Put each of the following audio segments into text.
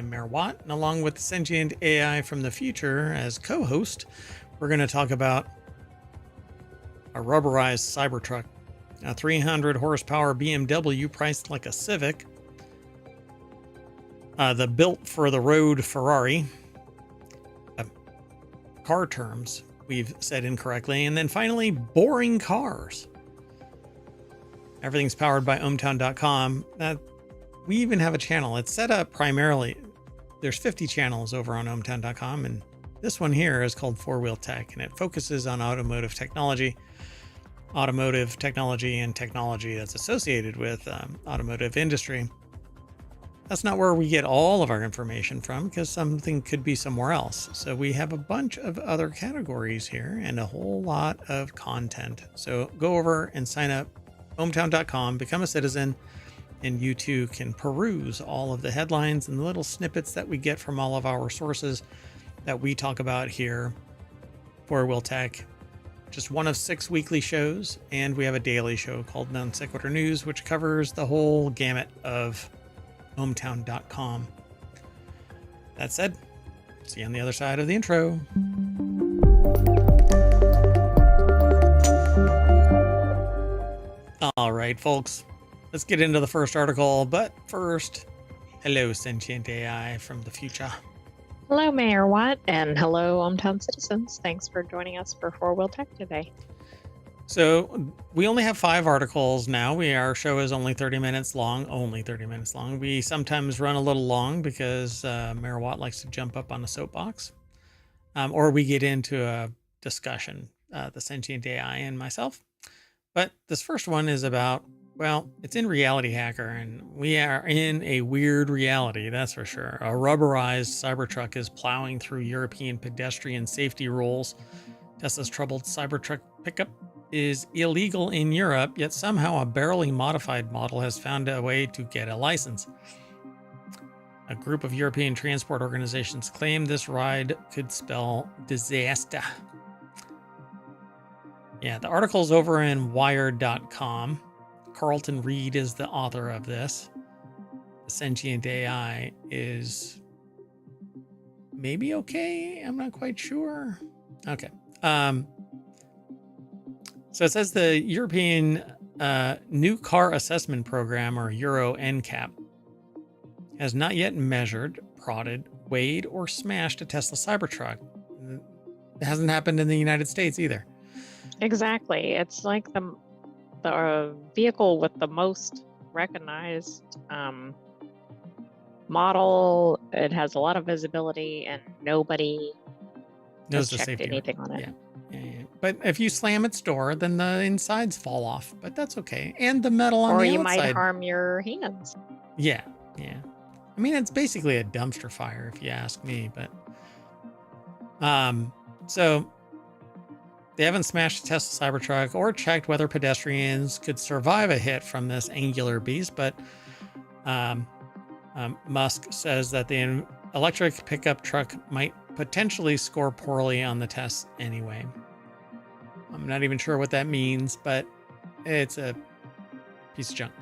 I'm Mayor Watt, and along with Sentient AI from the future as co-host, we're going to talk about a rubberized Cybertruck, a 300 horsepower BMW priced like a Civic, the built for the road Ferrari, car terms we've said incorrectly, and then finally boring cars. Everything's powered by ohmTown.com. We even have a channel. It's set up primarily. There's 50 channels over on ohmTown.com, and this one here is called Four Wheel Tech, and it focuses on automotive technology and technology that's associated with automotive industry. That's not where we get all of our information from, because something could be somewhere else. So we have a bunch of other categories here and a whole lot of content. So go over and sign up, ohmTown.com, become a citizen, and you too can peruse all of the headlines and the little snippets that we get from all of our sources that we talk about here. Four Wheel Tech, just one of 6 weekly shows, and we have a daily show called Sequitur News, which covers the whole gamut of ohmTown.com. That said, see you on the other side of the intro. All right, folks, let's get into the first article. But first, hello, Sentient AI from the future. Hello, Mayor Watt, and hello, ohmTown citizens. Thanks for joining us for Four Wheel Tech today. So we only have 5 articles now. Our show is only 30 minutes long, only 30 minutes long. We sometimes run a little long because Mayor Watt likes to jump up on a soapbox, or we get into a discussion, the Sentient AI and myself. But this first one is about, well, it's in Reality Hacker, and we are in a weird reality, that's for sure. A rubberized Cybertruck is plowing through European pedestrian safety rules. Tesla's troubled Cybertruck pickup is illegal in Europe, yet somehow a barely modified model has found a way to get a license. A group of European transport organizations claim this ride could spell disaster. Yeah, the article's over in wired.com. Carlton Reed is the author of this. The Sentient AI is maybe okay. I'm not quite sure. Okay. So it says the European New Car Assessment Program, or Euro NCAP, has not yet measured, prodded, weighed, or smashed a Tesla Cybertruck. It hasn't happened in the United States either. Exactly. It's like the vehicle with the most recognized model. It has a lot of visibility, and nobody knows has checked anything on it. Yeah. But if you slam its door, then the insides fall off. But that's okay. And the metal on the outside. Or you might harm your hands. Yeah. I mean, it's basically a dumpster fire, if you ask me. But so they haven't smashed a Tesla Cybertruck or checked whether pedestrians could survive a hit from this angular beast. But Musk says that the electric pickup truck might potentially score poorly on the tests anyway. I'm not even sure what that means, but it's a piece of junk.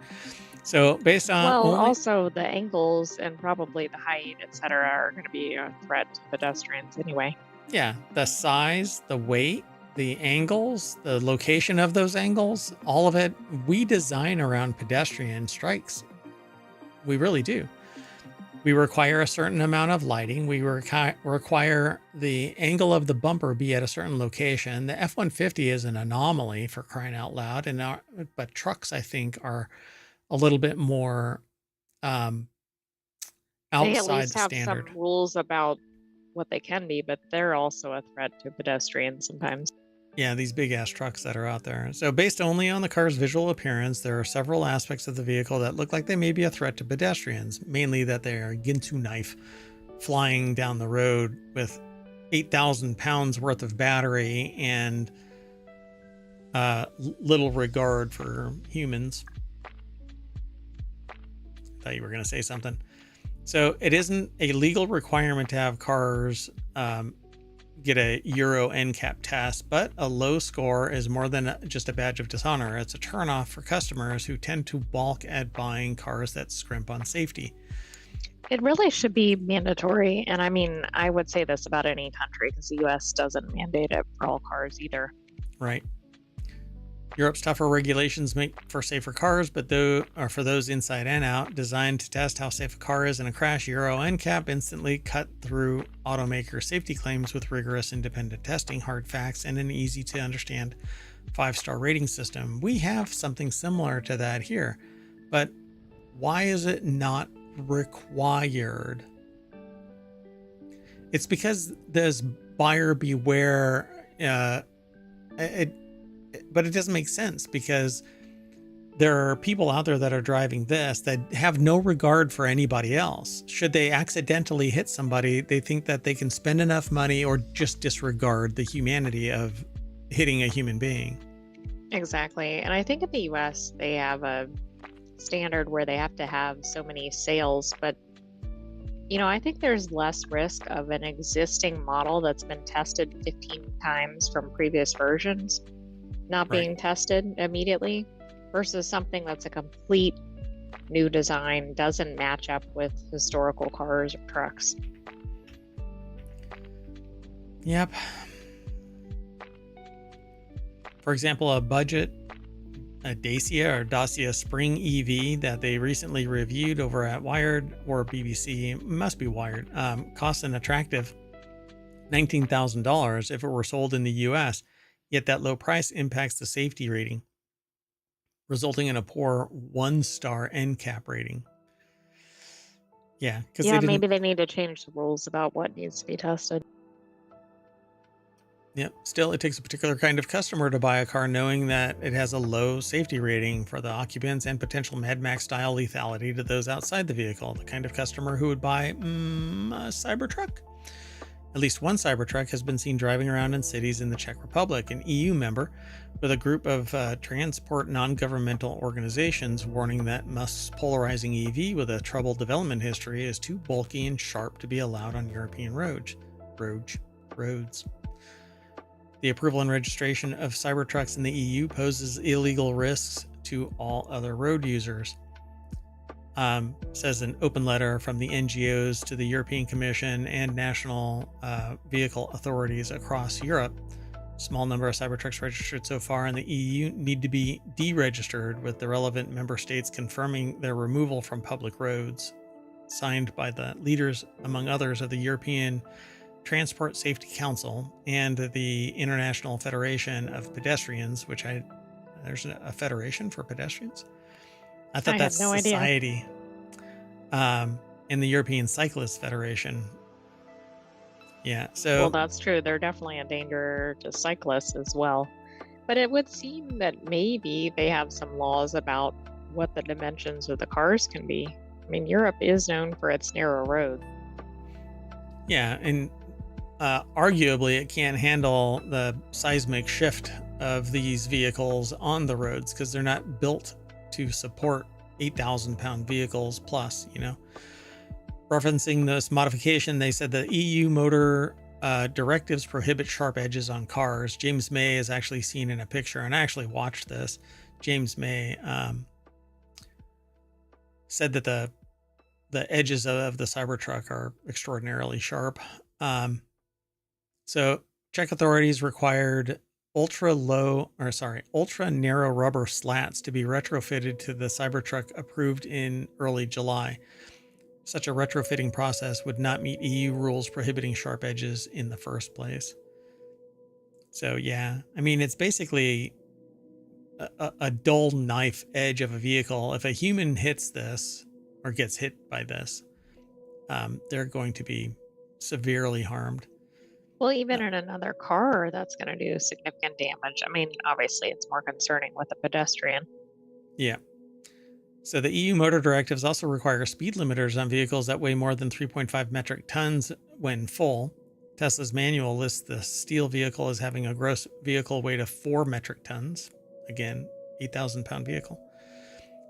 So based on also the angles and probably the height, etc., are going to be a threat to pedestrians anyway. Yeah, the size, the weight, the angles, the location of those angles, all of it, we design around pedestrian strikes. We really do. We require a certain amount of lighting. We require the angle of the bumper be at a certain location. The F-150 is an anomaly, for crying out loud, but trucks, I think, are a little bit more outside they at least the have standard. Some rules about what they can be, but they're also a threat to pedestrians sometimes. Yeah, these big ass trucks that are out there. So based only on the car's visual appearance, there are several aspects of the vehicle that look like they may be a threat to pedestrians, mainly that they are a Ginsu knife flying down the road with 8,000 pounds worth of battery and little regard for humans. Thought you were going to say something. So it isn't a legal requirement to have cars get a Euro NCAP test, but a low score is more than just a badge of dishonor. It's a turnoff for customers who tend to balk at buying cars that scrimp on safety. It really should be mandatory. And I mean, I would say this about any country because the US doesn't mandate it for all cars either. Right. Europe's tougher regulations make for safer cars, but for those inside and out, designed to test how safe a car is in a crash, Euro NCAP instantly cut through automaker safety claims with rigorous independent testing, hard facts, and an easy to understand 5-star rating system. We have something similar to that here, but why is it not required? It's because there's buyer beware. But it doesn't make sense because there are people out there that are driving this that have no regard for anybody else. Should they accidentally hit somebody, they think that they can spend enough money or just disregard the humanity of hitting a human being. Exactly. And I think in the US, they have a standard where they have to have so many sales. But, I think there's less risk of an existing model that's been tested 15 times from previous versions not being tested immediately versus something that's a complete new design, doesn't match up with historical cars or trucks. Yep. For example, a Dacia Spring EV that they recently reviewed over at Wired or BBC, must be Wired, costs an attractive $19,000 if it were sold in the US. Yet that low price impacts the safety rating, resulting in a poor 1-star NCAP rating. Yeah, because maybe they need to change the rules about what needs to be tested. Yep. Still, it takes a particular kind of customer to buy a car knowing that it has a low safety rating for the occupants and potential Mad Max style lethality to those outside the vehicle. The kind of customer who would buy a Cybertruck. At least one Cybertruck has been seen driving around in cities in the Czech Republic, an EU member, with a group of transport non-governmental organizations warning that Musk's polarizing EV with a troubled development history is too bulky and sharp to be allowed on European roads. The approval and registration of Cybertrucks in the EU poses illegal risks to all other road users. Says an open letter from the NGOs to the European Commission and national vehicle authorities across Europe. Small number of Cybertrucks registered so far in the EU need to be deregistered, with the relevant member states confirming their removal from public roads. Signed by the leaders, among others, of the European Transport Safety Council and the International Federation of Pedestrians, there's a federation for pedestrians? I thought that's no society. And the European Cyclist Federation. Yeah, so... Well, that's true. They're definitely a danger to cyclists as well. But it would seem that maybe they have some laws about what the dimensions of the cars can be. I mean, Europe is known for its narrow road. Yeah, and arguably it can't handle the seismic shift of these vehicles on the roads because they're not built to support 8,000-pound vehicles plus, Referencing this modification, they said the EU motor directives prohibit sharp edges on cars. James May is actually seen in a picture, and I actually watched this. James May said that the edges of the Cybertruck are extraordinarily sharp. So Czech authorities required ultra narrow rubber slats to be retrofitted to the Cybertruck approved in early July. Such a retrofitting process would not meet EU rules prohibiting sharp edges in the first place. So yeah, I mean, it's basically a dull knife edge of a vehicle. If a human hits this or gets hit by this, they're going to be severely harmed. Well, even in another car, that's going to do significant damage. I mean, obviously, it's more concerning with a pedestrian. Yeah. So the EU motor directives also require speed limiters on vehicles that weigh more than 3.5 metric tons when full. Tesla's manual lists the steel vehicle as having a gross vehicle weight of 4 metric tons. Again, 8,000-pound vehicle.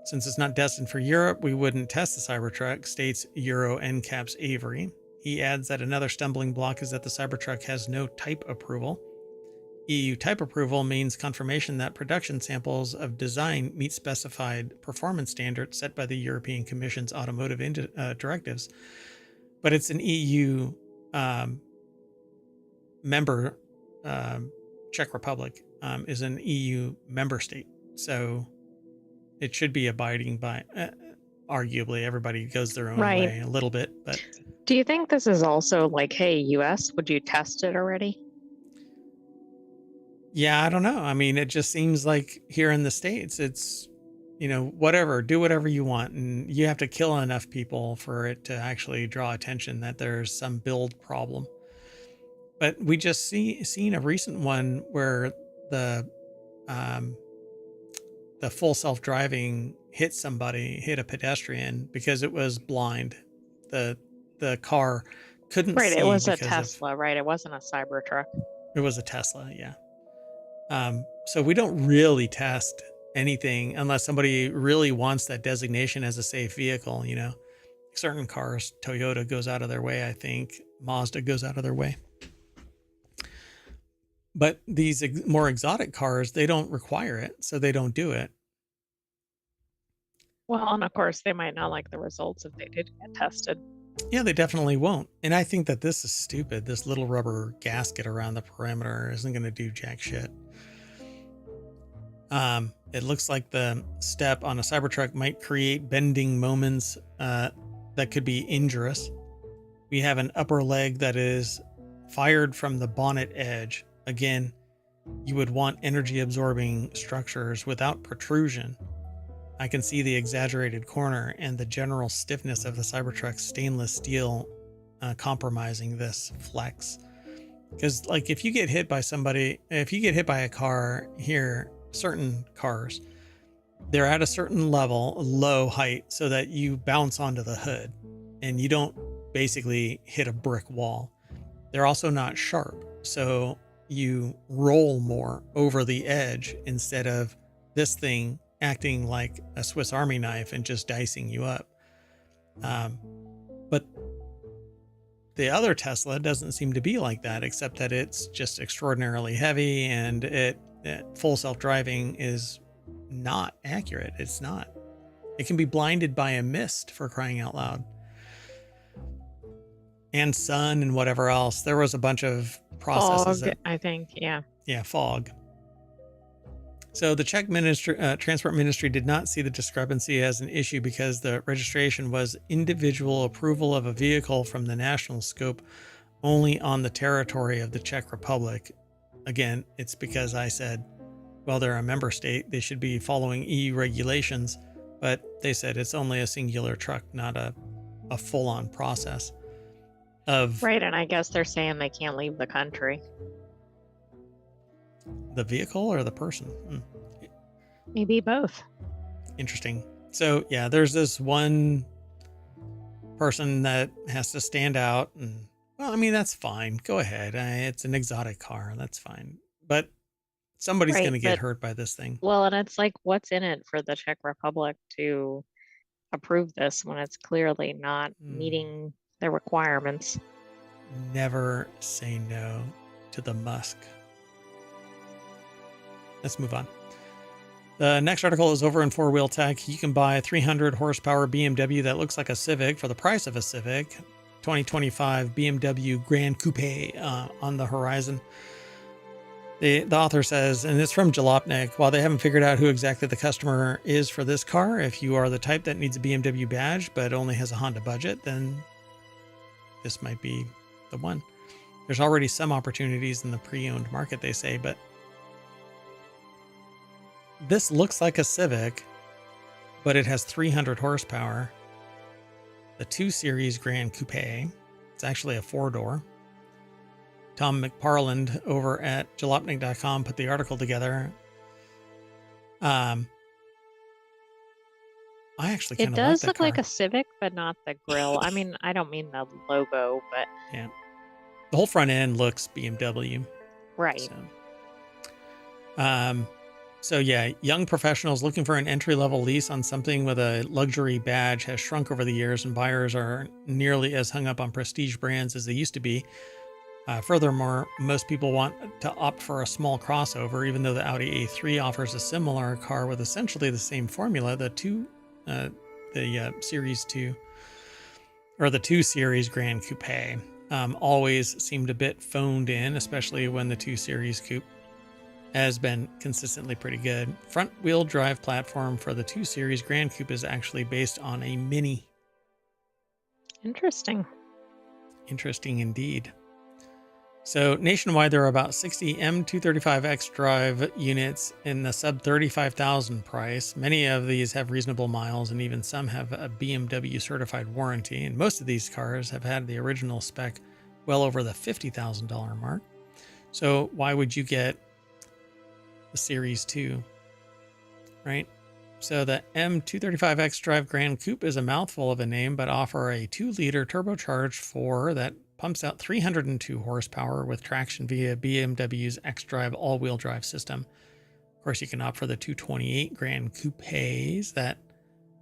Since it's not destined for Europe, we wouldn't test the Cybertruck, states Euro NCAP's Avery. He adds that another stumbling block is that the Cybertruck has no type approval. EU type approval means confirmation that production samples of design meet specified performance standards set by the European Commission's automotive directives. But it's an EU member. Czech Republic is an EU member state, so it should be abiding by. Arguably, everybody goes their own way a little bit, but. Do you think this is also like, hey, US, would you test it already? Yeah, I don't know. I mean, it just seems like here in the States, it's, whatever, do whatever you want. And you have to kill enough people for it to actually draw attention that there's some build problem. But we just seen a recent one where the full self-driving hit a pedestrian because it was blind. The car couldn't see. Right, it was a Tesla, right? It wasn't a Cybertruck. It was a Tesla, yeah. So we don't really test anything unless somebody really wants that designation as a safe vehicle, Certain cars, Toyota goes out of their way, I think. Mazda goes out of their way. But these more exotic cars, they don't require it, so they don't do it. Well, and of course, they might not like the results if they did get tested. Yeah, they definitely won't. And I think that this is stupid. This little rubber gasket around the perimeter isn't going to do jack shit. It looks like the step on a Cybertruck might create bending moments that could be injurious. We have an upper leg that is fired from the bonnet edge. Again, you would want energy absorbing structures without protrusion. I can see the exaggerated corner and the general stiffness of the Cybertruck's stainless steel compromising this flex. Because if you get hit by a car here, certain cars, they're at a certain level, low height, so that you bounce onto the hood and you don't basically hit a brick wall. They're also not sharp, so you roll more over the edge instead of this thing acting like a Swiss Army knife and just dicing you up. But the other Tesla doesn't seem to be like that, except that it's just extraordinarily heavy, and it full self-driving is not accurate. It's not. It can be blinded by a mist, for crying out loud. And sun and whatever else. There was a bunch of processes. Fog, I think, yeah. Yeah, fog. So the Czech Transport Ministry did not see the discrepancy as an issue because the registration was individual approval of a vehicle from the national scope only on the territory of the Czech Republic. Again, it's because I said, well, they're a member state. They should be following EU regulations, but they said it's only a singular truck, not a full-on process of... Right, and I guess they're saying they can't leave the country. The vehicle or the person? Maybe both. Interesting. So yeah, there's this one person that has to stand out, and well, I mean, that's fine. Go ahead. It's an exotic car. That's fine. But somebody's going to get hurt by this thing. Well, and it's like, what's in it for the Czech Republic to approve this when it's clearly not meeting the requirements? Never say no to the Musk. Let's move on. The next article is over in Four Wheel Tech. You can buy a 300 horsepower BMW that looks like a Civic for the price of a Civic. 2025 BMW Grand Coupe on the horizon. The author says, and it's from Jalopnik, while they haven't figured out who exactly the customer is for this car, if you are the type that needs a BMW badge but only has a Honda budget, then this might be the one. There's already some opportunities in the pre-owned market, they say, but this looks like a Civic, but it has 300 horsepower. The 2 Series Grand Coupe. It's actually a 4-door. Tom McParland over at jalopnik.com put the article together. I actually kind of like that car. It does look like a Civic, but not the grille. I mean, I don't mean the logo, but... Yeah. The whole front end looks BMW. Right. So yeah, young professionals looking for an entry-level lease on something with a luxury badge has shrunk over the years, and buyers are nearly as hung up on prestige brands as they used to be. Furthermore, most people want to opt for a small crossover, even though the Audi A3 offers a similar car with essentially the same formula. The Series 2 or the 2 Series Grand Coupe always seemed a bit phoned in, especially when the 2 Series Coupe has been consistently pretty good. Front wheel drive platform for the 2 Series Grand Coupe is actually based on a Mini. Interesting. Interesting indeed. So nationwide, there are about 60 M235X drive units in the sub 35,000 price. Many of these have reasonable miles, and even some have a BMW certified warranty. And most of these cars have had the original spec well over the $50,000 mark. So why would you get the Series 2, right? So the M235X Drive Grand Coupe is a mouthful of a name, but offer a 2-liter turbocharged 4 that pumps out 302 horsepower with traction via BMW's xDrive all-wheel drive system. Of course, you can opt for the 228 Grand Coupes that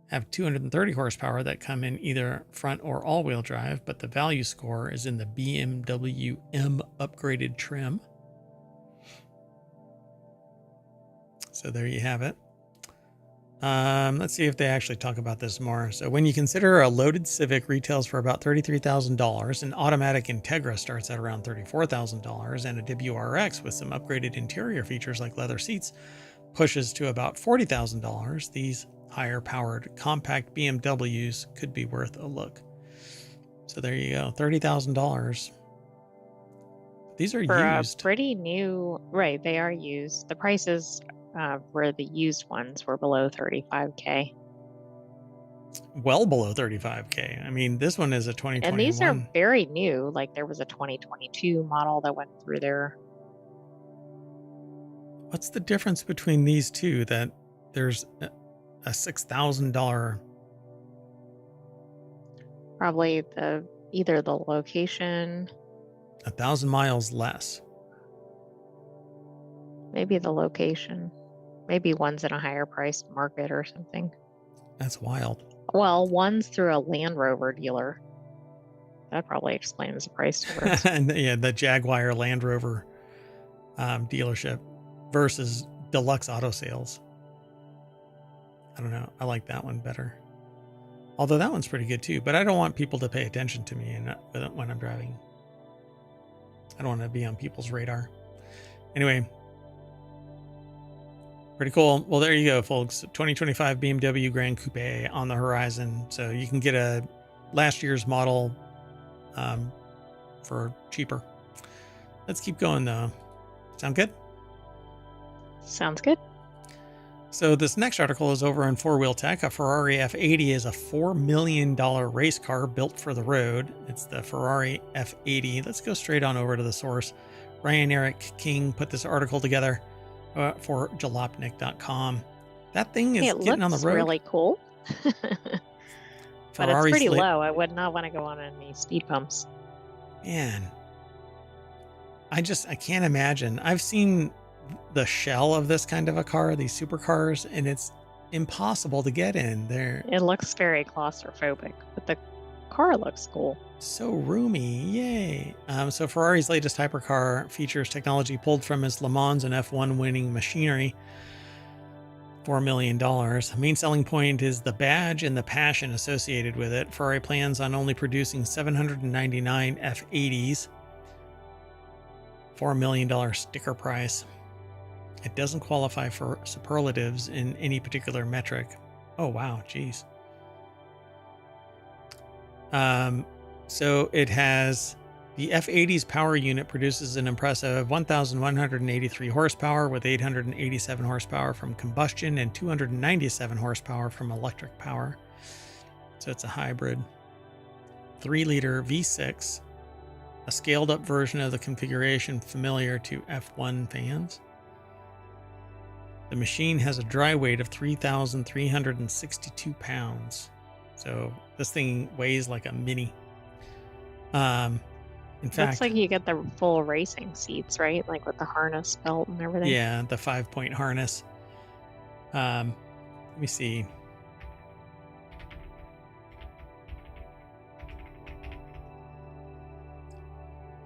have 230 horsepower that come in either front or all-wheel drive, but the value score is in the BMW M upgraded trim. So there you have it. Let's see if they actually talk about this more. So when you consider a loaded Civic retails for about $33,000, an automatic Integra starts at around $34,000, and a WRX with some upgraded interior features like leather seats pushes to about $40,000, these higher powered compact BMWs could be worth a look. So there you go, $30,000. These are For used. a pretty new, right? They are used. The prices for the used ones were below 35K. Well below 35K. I mean, this one is a 2021. And these are very new. Like there was a 2022 model that went through there. What's the difference between these two? That there's a $6,000. Probably either the location, 1,000 miles less. maybe the location, maybe one's in a higher priced market or something. That's wild. Well, one's through a Land Rover dealer. That probably explains the price difference. And yeah, the Jaguar Land Rover dealership versus Deluxe Auto Sales. I don't know. I like that one better. Although that one's pretty good too, but I don't want people to pay attention to me when I'm driving. I don't want to be on people's radar. Anyway, pretty cool. Well, there you go, folks. 2025 BMW Grand Coupe on the horizon. So you can get a last year's model for cheaper. Let's keep going though. Sound good? Sounds good. So this next article is over in 4 Wheel Tech. A Ferrari F80 is a $4 million race car built for the road. It's the Ferrari F80. Let's go straight on over to the source. Ryan Eric King put this article together for jalopnik.com. That thing is getting on the road. It looks really cool. But it's pretty low. I would not want to go on any speed bumps. Man, I can't imagine. I've seen the shell of this kind of a car, these supercars, and it's impossible to get in there. It looks very claustrophobic, but the car looks cool. So roomy, yay. So Ferrari's latest hypercar features technology pulled from its Le Mans and F1 winning machinery. $4 million. Main selling point is the badge and the passion associated with it. Ferrari plans on only producing 799 F80s. $4 million sticker price. It doesn't qualify for superlatives in any particular metric. Oh, wow. Geez. So it has the F80's power unit produces an impressive 1,183 horsepower with 887 horsepower from combustion and 297 horsepower from electric power. So it's a hybrid. 3-liter V6, a scaled up version of the configuration familiar to F1 fans. The machine has a dry weight of 3,362 pounds. So this thing weighs like a mini. In fact, looks like you get the full racing seats, right? Like with the harness belt and everything. Yeah, the 5-point harness. Let me see.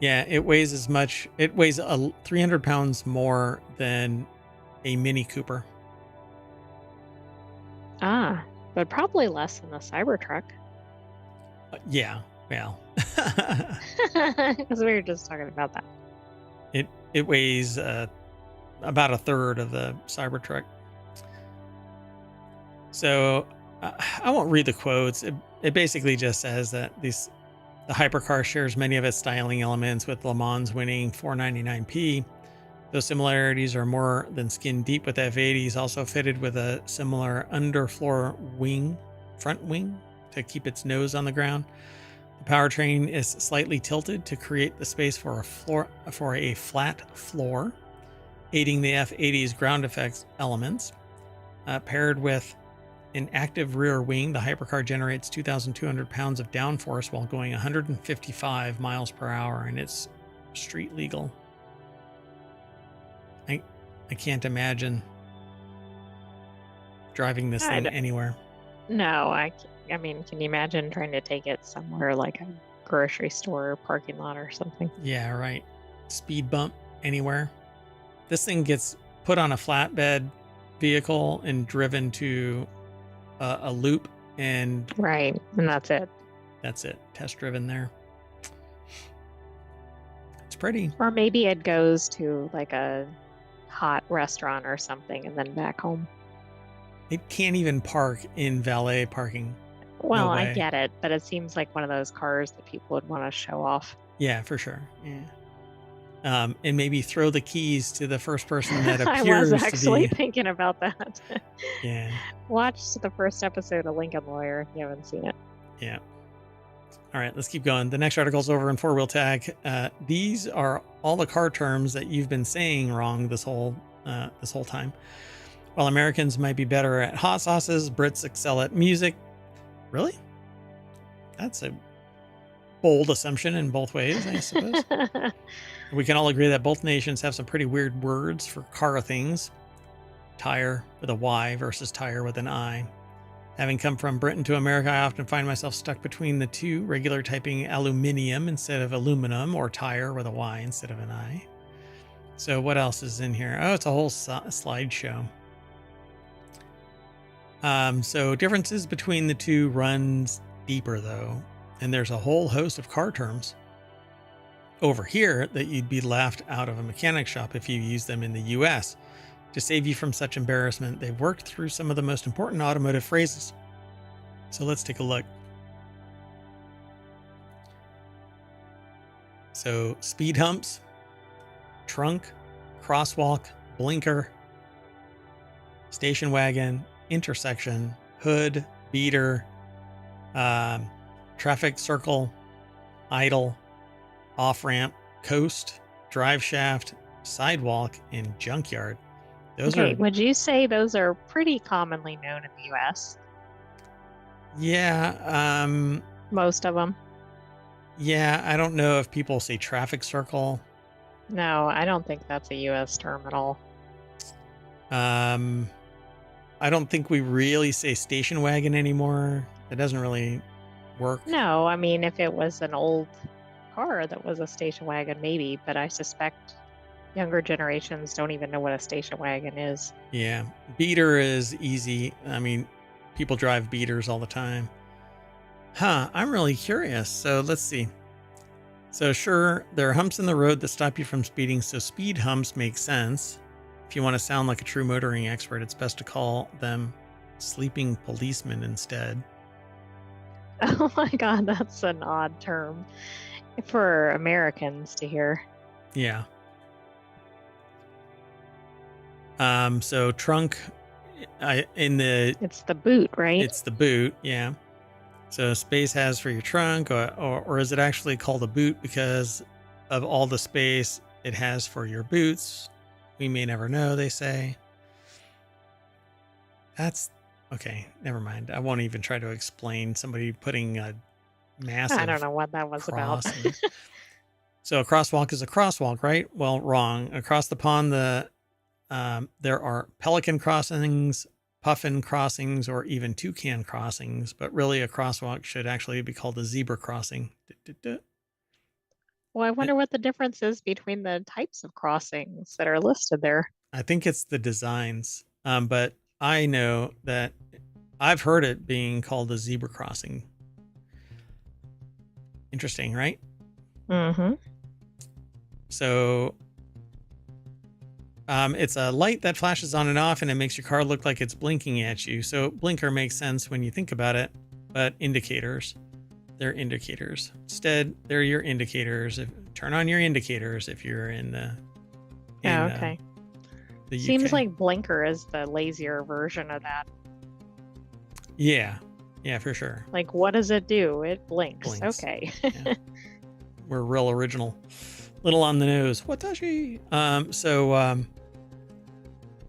Yeah, it weighs as much. It weighs 300 pounds more than a Mini Cooper. Ah, but probably less than the Cybertruck. Yeah, well, Because we were just talking about that. it weighs about a third of the Cybertruck. So I won't read the quotes. It basically just says that the hypercar shares many of its styling elements with Le Mans winning 499p. Those similarities are more than skin deep, with F80s also fitted with a similar underfloor front wing to keep its nose on the ground. The powertrain is slightly tilted to create the space for a flat floor, aiding the F80's ground effects elements. Paired with an active rear wing, the hypercar generates 2,200 pounds of downforce while going 155 miles per hour, and it's street legal. I can't imagine driving this thing anywhere. No, I mean, can you imagine trying to take it somewhere like a grocery store or parking lot or something? Yeah, right. Speed bump anywhere. This thing gets put on a flatbed vehicle and driven to a loop, and right, and that's it. That's it. Test driven there. It's pretty. Or maybe it goes to like a hot restaurant or something and then back home. It can't even park in valet parking. Well, no, I get it, but it seems like one of those cars that people would want to show off. Yeah, for sure. Yeah. And maybe throw the keys to the first person that appears. I was actually thinking about that. Yeah. Watch the first episode of Lincoln Lawyer if you haven't seen it. Yeah. All right, let's keep going. The next article's over in Four Wheel Tag. These are all the car terms that you've been saying wrong this whole time. While Americans might be better at hot sauces, Brits excel at music. Really? That's a bold assumption in both ways, I suppose. We can all agree that both nations have some pretty weird words for car things. Tire with a Y versus tire with an I. Having come from Britain to America, I often find myself stuck between the two, regular typing aluminium instead of aluminum, or tire with a Y instead of an I. So what else is in here? Oh, it's a whole slideshow. So differences between the two runs deeper, though, and there's a whole host of car terms over here that you'd be laughed out of a mechanic shop if you use them in the US. To save you from such embarrassment, they've worked through some of the most important automotive phrases. So let's take a look. So speed humps, trunk, crosswalk, blinker, station wagon, intersection, hood, beater, traffic circle, idle, off-ramp, coast, drive shaft, sidewalk, and junkyard. Would you say those are pretty commonly known in the US? Yeah. Most of them. Yeah, I don't know if people say traffic circle. No, I don't think that's a US term at all. I don't think we really say station wagon anymore. It doesn't really work. No, I mean, if it was an old car that was a station wagon, maybe, but I suspect younger generations don't even know what a station wagon is. Yeah. Beater is easy. I mean, people drive beaters all the time. I'm really curious. So let's see. So sure, there are humps in the road that stop you from speeding, so speed humps make sense. If you want to sound like a true motoring expert, it's best to call them sleeping policemen instead. Oh my God, that's an odd term for Americans to hear. Yeah. So trunk, it's the boot, right? It's the boot, yeah. So space has for your trunk, or is it actually called a boot because of all the space it has for your boots? We may never know, they say. That's okay. Never mind. I won't even try to explain somebody putting a massive. I don't know what that was about. So a crosswalk is a crosswalk, right? Well, wrong. Across the pond, there are pelican crossings, puffin crossings, or even toucan crossings. But really, a crosswalk should actually be called a zebra crossing. Well, I I, wonder what the difference is between the types of crossings that are listed there. I think it's the designs. But I know that I've heard it being called a zebra crossing. Interesting, right? Mm-hmm. So it's a light that flashes on and off, and it makes your car look like it's blinking at you. So blinker makes sense when you think about it, but indicators, they're indicators. Instead, they're your indicators. Turn on your indicators if you're in Oh, okay. the Seems UK. like blinker is the lazier version of that. Yeah, yeah, for sure. Like, what does it do? It blinks. Blinks. Okay. Yeah, we're real original. Little on the nose. Watashi.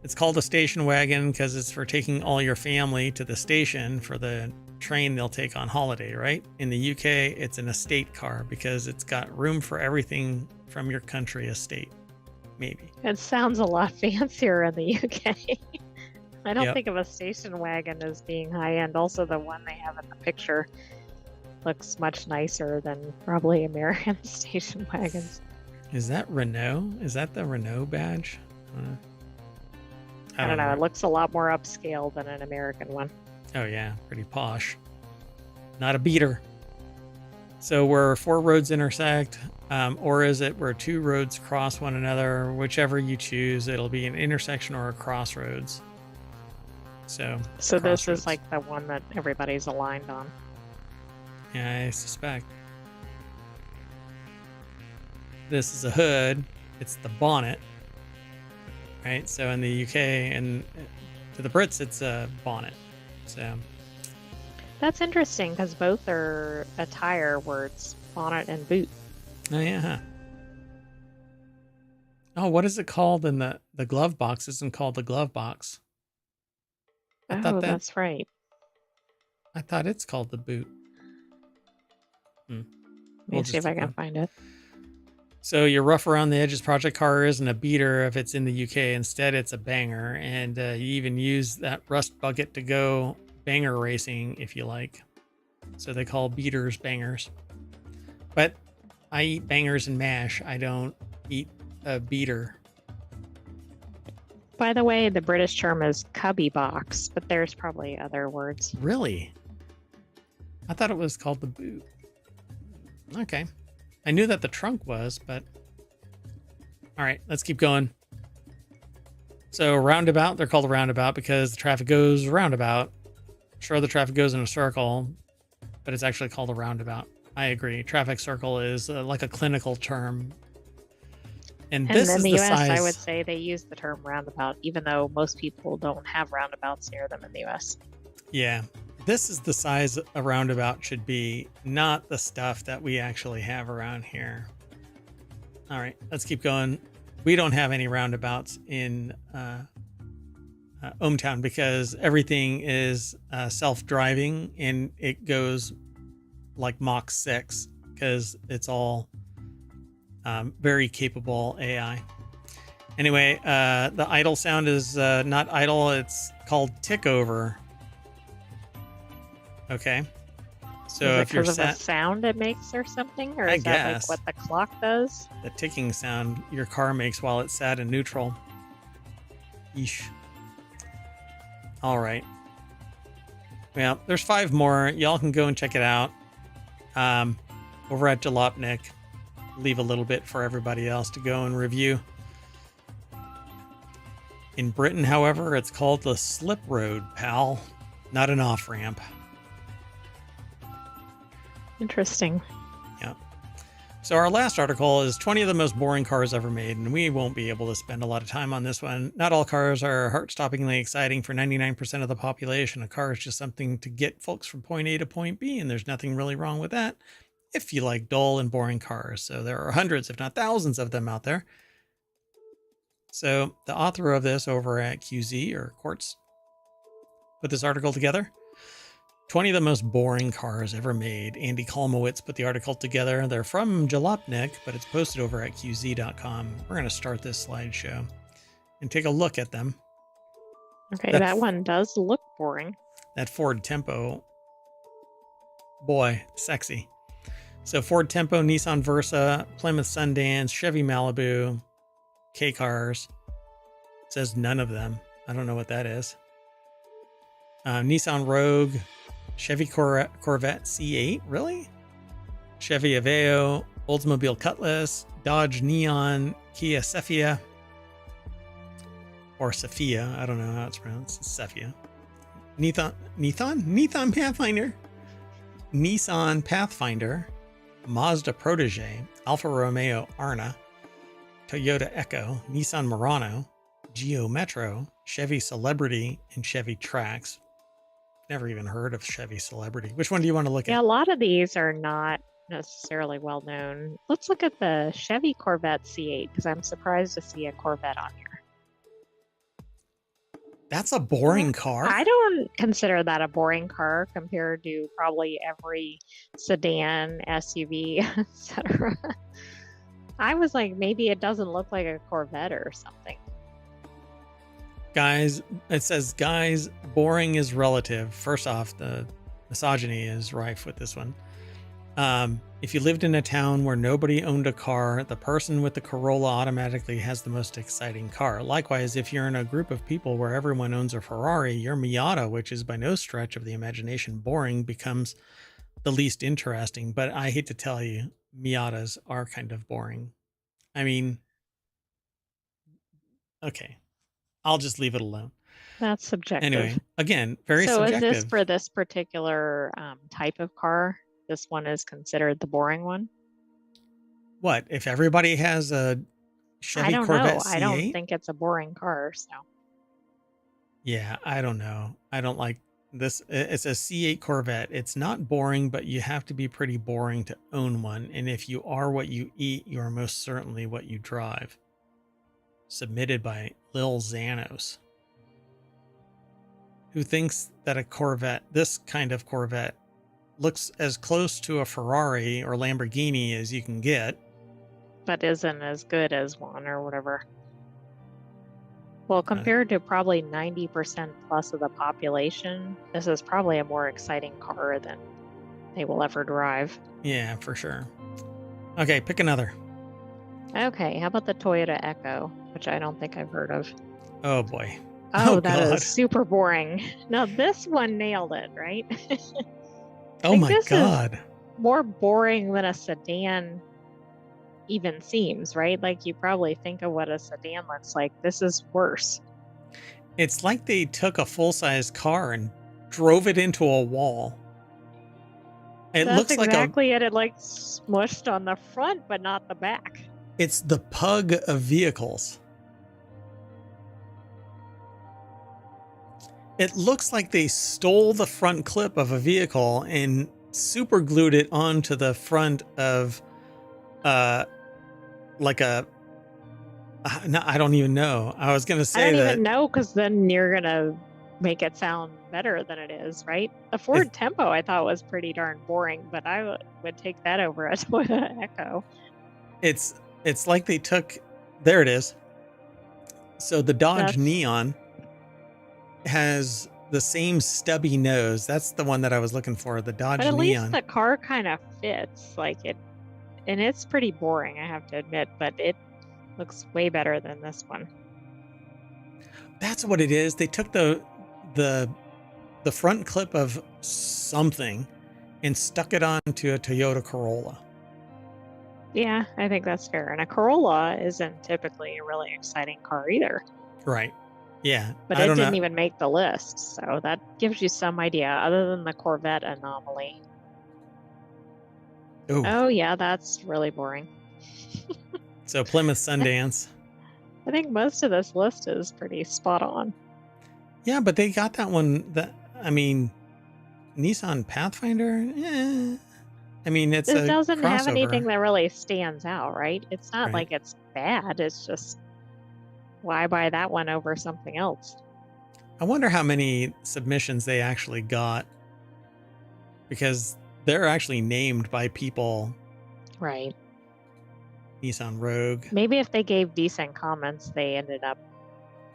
It's called a station wagon because it's for taking all your family to the station for the train they'll take on holiday, right? In the UK, it's an estate car because it's got room for everything from your country estate. Maybe. It sounds a lot fancier in the UK. I don't Yep. think of a station wagon as being high end. Also, the one they have in the picture looks much nicer than probably American station wagons. Is that Renault? Is that the Renault badge? I don't know. It looks a lot more upscale than an American one. Oh, yeah. Pretty posh. Not a beater. So where 4 roads intersect, or is it where 2 roads cross one another? Whichever you choose, it'll be an intersection or a crossroads. So this is like the one that everybody's aligned on. Yeah, I suspect. This is a hood. It's the bonnet. Right? So in the UK and to the Brits, it's a bonnet. So that's interesting because both are attire words, bonnet and boot. Oh, yeah. Oh, what is it called in the glove box? Isn't called the glove box. That's right. I thought it's called the boot. Let me see if I can find it. So your rough around the edges project car isn't a beater if it's in the UK. Instead, it's a banger. And you even use that rust bucket to go banger racing if you like. So they call beaters bangers. But I eat bangers and mash. I don't eat a beater. By the way, the British term is cubby box, but there's probably other words. Really? I thought it was called the boot. Okay. I knew that the trunk was, but... All right, let's keep going. So roundabout, they're called a roundabout because the traffic goes roundabout. Sure, the traffic goes in a circle, but it's actually called a roundabout. I agree. Traffic circle is like a clinical term. And this in is the the US, size... I would say they use the term roundabout, even though most people don't have roundabouts near them in the US. Yeah. This is the size a roundabout should be, not the stuff that we actually have around here. All right, let's keep going. We don't have any roundabouts in ohmTown because everything is self-driving and it goes like Mach 6 because it's all very capable AI. Anyway, the idle sound is not idle. It's called tick over. Okay. So is it if you're because of the sound it makes or something? Or is that like what the clock does? The ticking sound your car makes while it's sat in neutral. Yeesh. All right. Well, there's 5 more. Y'all can go and check it out. Over at Jalopnik. Leave a little bit for everybody else to go and review. In Britain, however, it's called the slip road, pal. Not an off-ramp. Interesting. Yeah. So our last article is 20 of the most boring cars ever made, and we won't be able to spend a lot of time on this one. Not all cars are heart-stoppingly exciting for 99% of the population. A car is just something to get folks from point A to point B, and there's nothing really wrong with that if you like dull and boring cars. So there are hundreds, if not thousands of them out there. So the author of this over at QZ or Quartz put this article together. 20 of the most boring cars ever made. Andy Kolmowitz put the article together. They're from Jalopnik, but it's posted over at qz.com. We're going to start this slideshow and take a look at them. Okay, that one does look boring. That Ford Tempo. Boy, sexy. So Ford Tempo, Nissan Versa, Plymouth Sundance, Chevy Malibu, K cars. It says none of them. I don't know what that is. Nissan Rogue, Chevy Corvette C8, really? Chevy Aveo, Oldsmobile Cutlass, Dodge Neon, Kia Cephia, or Sophia. I don't know how it's pronounced. It's Cephia. Nissan Pathfinder, Nissan Pathfinder, Mazda Protege, Alfa Romeo Arna, Toyota Echo, Nissan Murano, Geo Metro, Chevy Celebrity, and Chevy Trax. Never even heard of Chevy Celebrity. Which one do you want to look Yeah, at? a lot of these are not necessarily well known. Let's look at the Chevy Corvette C8 because I'm surprised to see a Corvette on here. That's a boring car. I don't consider that a boring car compared to probably every sedan, SUV, etc. I was like, maybe it doesn't look like a Corvette or something. Guys, it says, guys, boring is relative. First off, the misogyny is rife with this one. If you lived in a town where nobody owned a car, the person with the Corolla automatically has the most exciting car. Likewise, if you're in a group of people where everyone owns a Ferrari, your Miata, which is by no stretch of the imagination boring, becomes the least interesting. But I hate to tell you, Miatas are kind of boring. I mean, okay, I'll just leave it alone. That's subjective. Anyway, again, very so subjective. So is this for this particular type of car? This one is considered the boring one? What? If everybody has a Chevy Corvette C8? I don't think it's a boring car, so. Yeah, I don't know. I don't like this. It's a C8 Corvette. It's not boring, but you have to be pretty boring to own one. And if you are what you eat, you are most certainly what you drive. Submitted by Lil Xanos, who thinks that a Corvette, this kind of Corvette, looks as close to a Ferrari or Lamborghini as you can get. But isn't as good as one or whatever. Well, compared to probably 90% plus of the population, this is probably a more exciting car than they will ever drive. Yeah, for sure. Okay, pick another. Okay, how about the Toyota Echo, which I don't think I've heard of. Oh boy. Oh, that is super boring. Now this one nailed it, right? Oh my God. More boring than a sedan even seems, right? Like you probably think of what a sedan looks like. This is worse. It's like they took a full-size car and drove it into a wall. It That's looks exactly it. It like smushed on the front, but not the back. It's the pug of vehicles. It looks like they stole the front clip of a vehicle and super glued it onto the front of like a no, I don't even know. I was gonna say I don't even know, because then you're gonna make it sound better than it is, right? The Ford Tempo I thought was pretty darn boring, but I would take that over a Toyota Echo. It's like they took, there it is. So the Dodge Neon has the same stubby nose. That's the one that I was looking for, the Dodge Neon. But at least the car kind of fits, like it, and it's pretty boring, I have to admit, but it looks way better than this one. That's what it is. They took the front clip of something and stuck it onto a Toyota Corolla. Yeah, I think that's fair. And a Corolla isn't typically a really exciting car either. Right. Yeah. But it didn't even make the list. So that gives you some idea, other than the Corvette anomaly. Ooh. Oh, yeah, that's really boring. So Plymouth Sundance. I think most of this list is pretty spot on. Yeah, but they got that one. Nissan Pathfinder. I mean, it doesn't have anything that really stands out, right? It's not like it's bad. It's just, why buy that one over something else? I wonder how many submissions they actually got, because they're actually named by people. Right. Nissan Rogue. Maybe if they gave decent comments, they ended up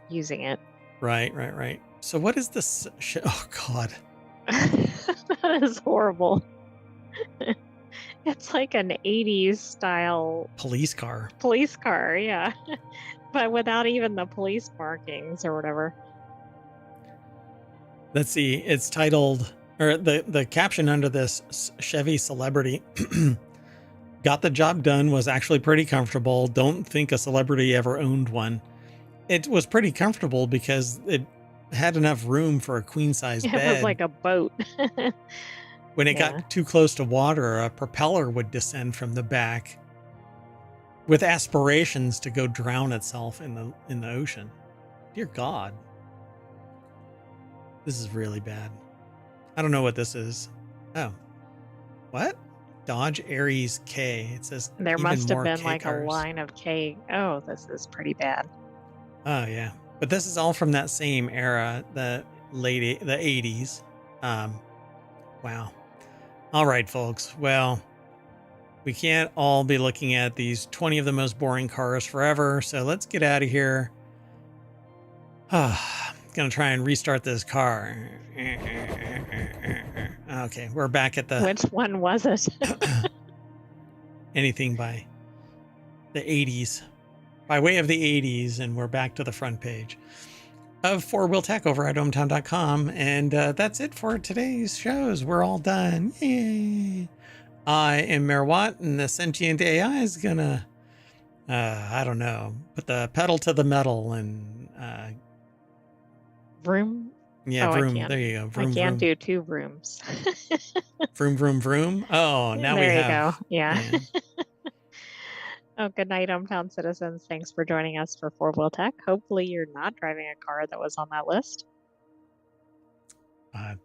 using it. Right. So what is this? Oh, God. That is horrible. It's like an 80s style Police car. police car, yeah. But without even the police markings or whatever. Let's see. It's titled, or the caption under this Chevy Celebrity. Got the job done, was actually pretty comfortable. Don't think a celebrity ever owned one. It was pretty comfortable because it had enough room for a queen size bed. It was like a boat. When it Yeah. got too close to water, a propeller would descend from the back with aspirations to go drown itself in the ocean. Dear God. This is really bad. I don't know what this is. Oh. What? Dodge Aries K. It says There even must have more been K like cars. a line of K. Oh, this is pretty bad. Oh yeah. But this is all from that same era, the 80s. Wow. All right, folks. Well, we can't all be looking at these 20 of the most boring cars forever. So let's get out of here. Gonna try and restart this car. Okay, we're back at the Which one was it? anything by the 80s, by way of the 80s, and we're back to the front page of Four Wheel Tech over at ohmTown.com. And that's it for today's shows. We're all done. Yay! I am Mayor Watt, and the Sentient AI is gonna, I don't know, put the pedal to the metal and Vroom? yeah, Oh, vroom. I can't. There you go. Vroom, I can't vroom. do two rooms. Vroom, vroom, vroom. Oh, now there we you have. go. Yeah. Yeah. Oh, good night, hometown citizens. Thanks for joining us for Four Wheel Tech. Hopefully, you're not driving a car that was on that list. I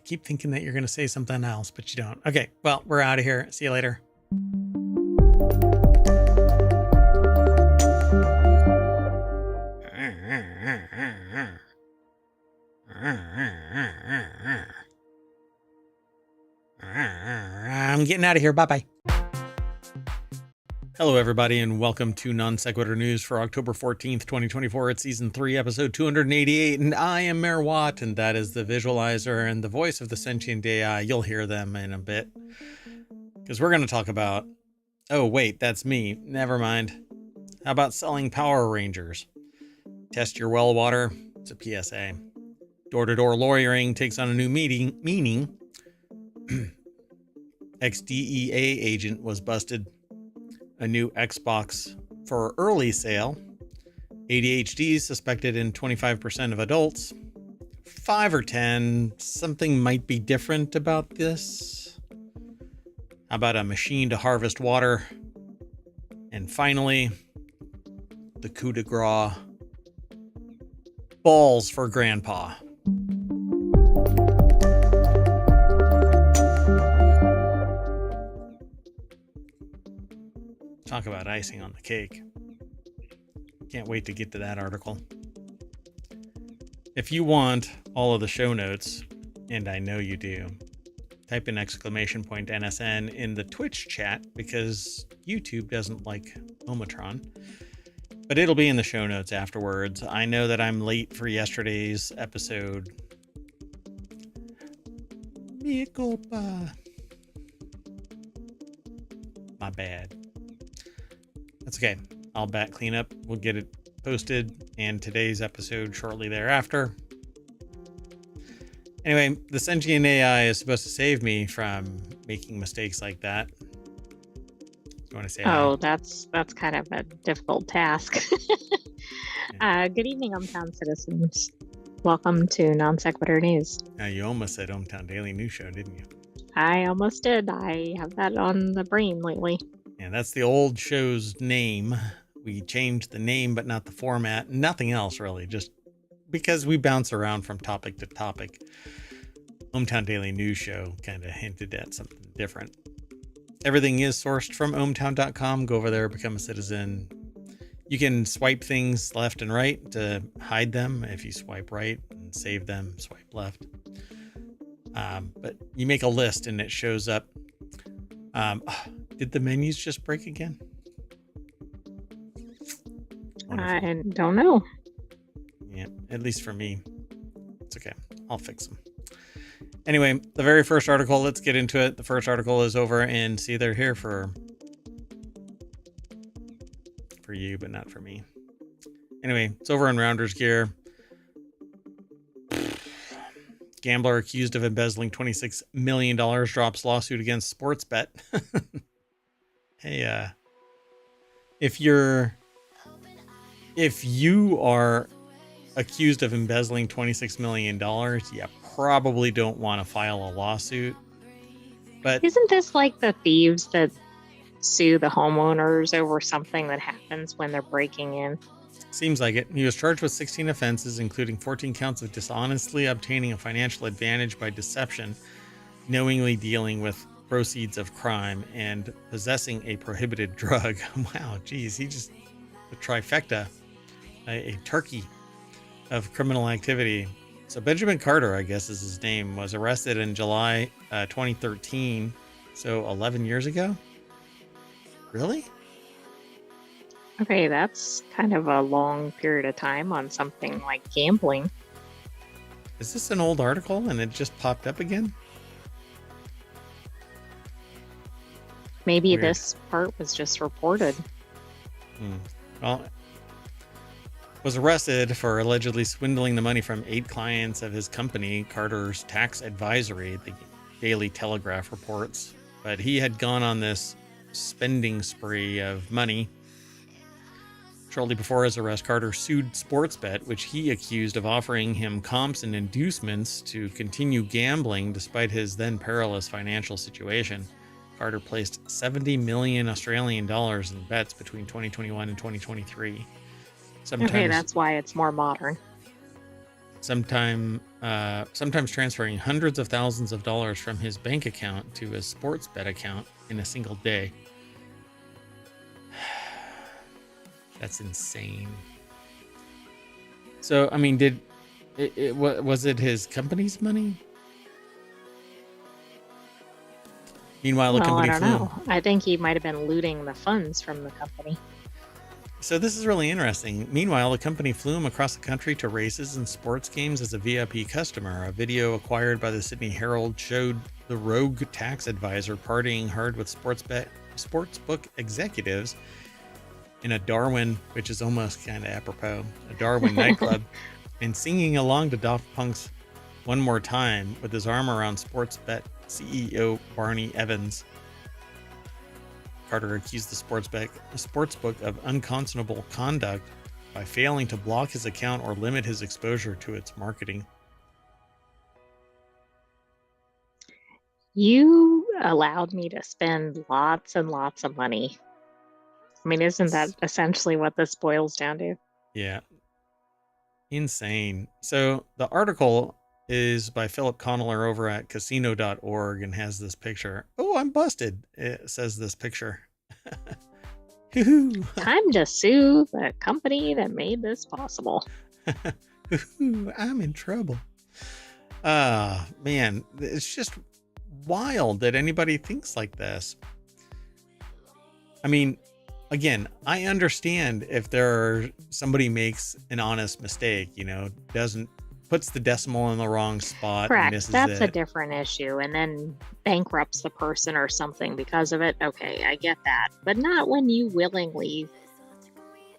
keep thinking that you're going to say something else, but you don't. Okay, well, we're out of here. See you later. I'm getting out of here. Bye-bye. Hello, everybody, and welcome to Non Sequitur News for October 14th, 2024. It's Season 3, Episode 288, and I am Mayor Watt, and that is the visualizer and the voice of the Sentient AI. You'll hear them in a bit, because we're going to talk about... Oh, wait, that's me. Never mind. How about selling Power Rangers? Test your well water. It's a PSA. Door-to-door lawyering takes on a new meaning. Ex-DEA agent was busted. A new Xbox for early sale. ADHD suspected in 25% of adults. 5 or 10. Something might be different about this. How about a machine to harvest water? And finally, the coup de grace. Balls for Grandpa. Talk about icing on the cake. Can't wait to get to that article. If you want all of the show notes, and I know you do, type in !NSN in the Twitch chat because YouTube doesn't like ohmTown. But it'll be in the show notes afterwards. I know that I'm late for yesterday's episode. Mea culpa. My bad. That's okay. I'll back clean up. We'll get it posted and today's episode shortly thereafter. Anyway, the Sentient AI is supposed to save me from making mistakes like that. You want to say Oh, that's kind of a difficult task. Good evening, hometown citizens. Welcome to Non Sequitur News. Now, you almost said ohmTown Daily News Show, didn't you? I almost did. I have that on the brain lately. And that's the old show's name. We changed the name, but not the format. Nothing else, really. Just because we bounce around from topic to topic. ohmTown Daily News Show kind of hinted at something different. Everything is sourced from ohmTown.com. Go over there, become a citizen. You can swipe things left and right to hide them. If you swipe right and save them, swipe left. But you make a list and it shows up. Did the menus just break again? I don't know. Yeah, at least for me. It's okay. I'll fix them. Anyway, the very first article, let's get into it. The first article is over in, see, they're here for you, but not for me. Anyway, it's over in Rounders Gear. Gambler accused of embezzling $26 million drops lawsuit against Sportsbet. Hey, if you are accused of embezzling $26 million, you probably don't want to file a lawsuit. But isn't this like the thieves that sue the homeowners over something that happens when they're breaking in? Seems like it. He was charged with 16 offenses, including 14 counts of dishonestly obtaining a financial advantage by deception, knowingly dealing with proceeds of crime, and possessing a prohibited drug. Wow, geez, he just a trifecta, a turkey of criminal activity. So Benjamin Carter, I guess is his name, was arrested in July 2013, so 11 years ago. Really? Okay, that's kind of a long period of time on something like gambling. Is this an old article and it just popped up again? Maybe Weird. this part was just reported. Well, was arrested for allegedly swindling the money from 8 clients of his company, Carter's Tax Advisory, the Daily Telegraph reports. But he had gone on this spending spree of money. Shortly before his arrest, Carter sued Sportsbet, which he accused of offering him comps and inducements to continue gambling despite his then perilous financial situation. Carter placed 70 million Australian dollars in bets between 2021 and 2023. Okay, that's why it's more modern. Sometimes transferring hundreds of thousands of dollars from his bank account to his Sportsbet account in a single day. That's insane. So, I mean, was it his company's money? Meanwhile, the company I don't know. I think he might have been looting the funds from the company. So this is really interesting. Meanwhile, the company flew him across the country to races and sports games as a VIP customer. A video acquired by the Sydney Herald showed the rogue tax advisor partying hard with sportsbook executives in a Darwin, which is almost kind of apropos, a Darwin nightclub, and singing along to Daft Punk's One More Time with his arm around Sportsbet CEO Barney Evans. Carter accused the sportsbook of unconscionable conduct by failing to block his account or limit his exposure to its marketing. You allowed me to spend lots and lots of money. I mean, isn't that essentially what this boils down to? Yeah. Insane. So the article is by Philip Conneller over at casino.org and has this picture. Oh, I'm busted. It says this picture. Time to sue the company that made this possible. I'm in trouble. Man, it's just wild that anybody thinks like this. I mean, again, I understand if somebody makes an honest mistake, puts the decimal in the wrong spot. Correct. And misses That's it. a different issue. And then bankrupts the person or something because of it. Okay, I get that. But not when you willingly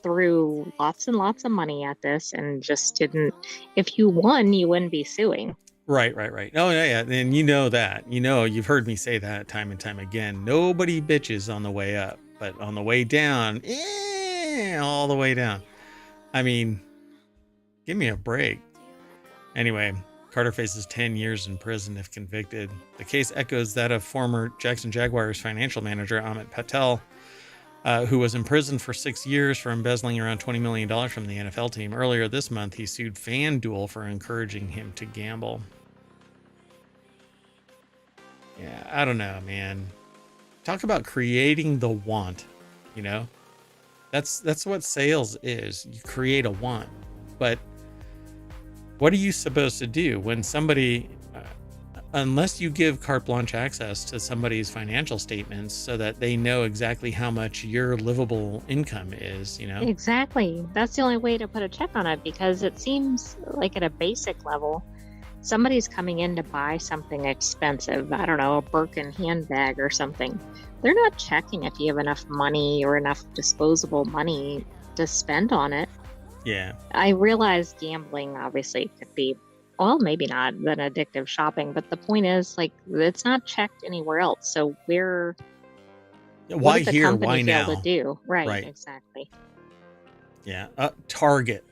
threw lots and lots of money at this and just didn't. If you won, you wouldn't be suing. Right. Oh, yeah. And you know that. You've heard me say that time and time again. Nobody bitches on the way up, but on the way down, all the way down. I mean, give me a break. Anyway, Carter faces 10 years in prison if convicted. The case echoes that of former Jackson Jaguars financial manager Amit Patel, who was imprisoned for 6 years for embezzling around $20 million from the NFL team. Earlier this month, he sued FanDuel for encouraging him to gamble. Yeah, I don't know, man. Talk about creating the want, That's what sales is. You create a want. But what are you supposed to do when somebody, unless you give carte blanche access to somebody's financial statements so that they know exactly how much your livable income is, Exactly. That's the only way to put a check on it, because it seems like at a basic level, somebody's coming in to buy something expensive, I don't know, a Birkin handbag or something, they're not checking if you have enough money or enough disposable money to spend on it. Yeah. I realize gambling obviously could be, well, maybe not than addictive shopping, but the point is, like, it's not checked anywhere else. So what Why did the here? company Why fail to now? do? Right, Right. exactly. Yeah. Target.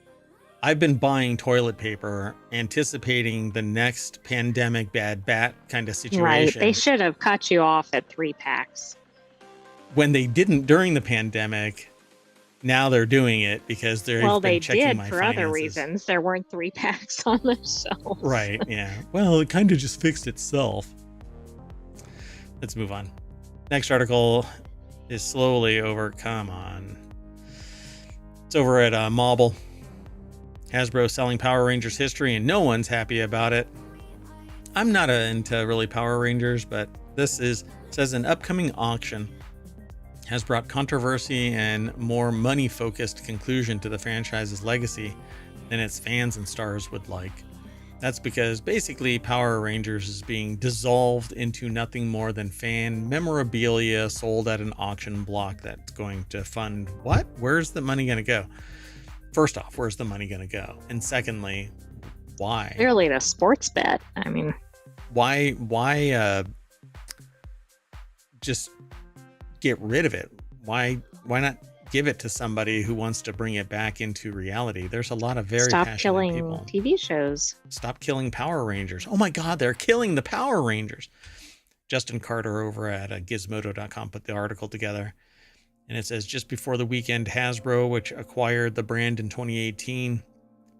I've been buying toilet paper, anticipating the next pandemic bad bat kind of Right. They situation. should have cut you off at 3 packs. When they didn't during the pandemic, now they're doing it because Well, they've been they checking did my for other finances. reasons. There weren't 3 packs on the shelf. Right. Yeah. Well, it kind of just fixed itself. Let's move on. Next article is slowly over. Come on. It's over at Mobile. Hasbro selling Power Rangers history and no one's happy about it. I'm not into really Power Rangers, but says an upcoming auction has brought controversy and more money-focused conclusion to the franchise's legacy than its fans and stars would like. That's because basically Power Rangers is being dissolved into nothing more than fan memorabilia sold at an auction block that's going to fund what? Where's the money going to go? First off, where's the money going to go? And secondly, why? Clearly the sports bet. I mean, why just get rid of it? Why not give it to somebody who wants to bring it back into reality? There's a lot of very stop passionate killing people. TV shows. Stop killing Power Rangers. Oh my God, they're killing the Power Rangers. Justin Carter over at gizmodo.com put the article together. And it says, just before the weekend, Hasbro, which acquired the brand in 2018,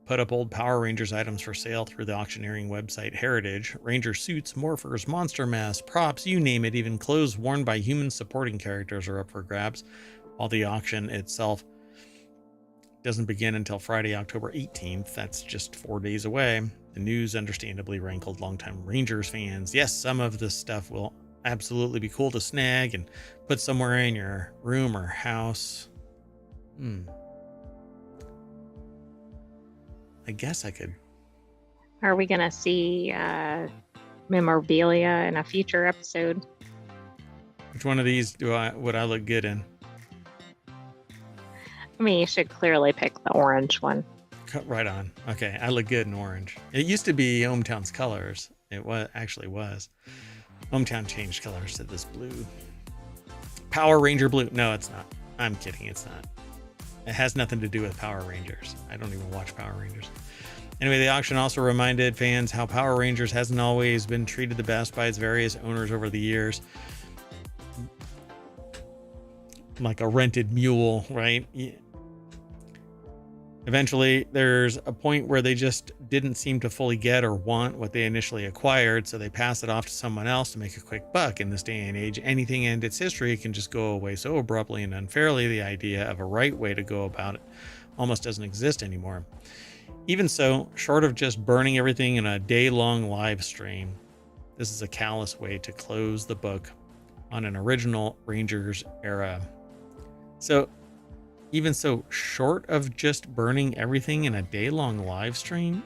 put up old Power Rangers items for sale through the auctioneering website Heritage. Ranger suits, morphers, monster masks, props, you name it, even clothes worn by human supporting characters are up for grabs, while the auction itself doesn't begin until Friday, October 18th. That's just 4 days away. The news understandably rankled longtime Rangers fans. Yes, some of this stuff will absolutely be cool to snag and put somewhere in your room or house. I guess I could. Are we going to see memorabilia in a future episode? Which one of these would I look good in? I mean, you should clearly pick the orange one. Right on. Okay, I look good in orange. It used to be ohmTown's colors. It actually was. ohmTown changed colors to this blue. Power Ranger blue. No, it's not. I'm kidding. It's not. It has nothing to do with Power Rangers. I don't even watch Power Rangers. Anyway, the auction also reminded fans how Power Rangers hasn't always been treated the best by its various owners over the years. Like a rented mule, right? Yeah. Eventually, there's a point where they just didn't seem to fully get or want what they initially acquired, so they pass it off to someone else to make a quick buck. In this day and age, anything and its history can just go away so abruptly and unfairly. The idea of a right way to go about it almost doesn't exist anymore. Even so, short of just burning everything in a day-long live stream, this is a callous way to close the book on an original Rangers era. So, even so, short of just burning everything in a day-long live stream?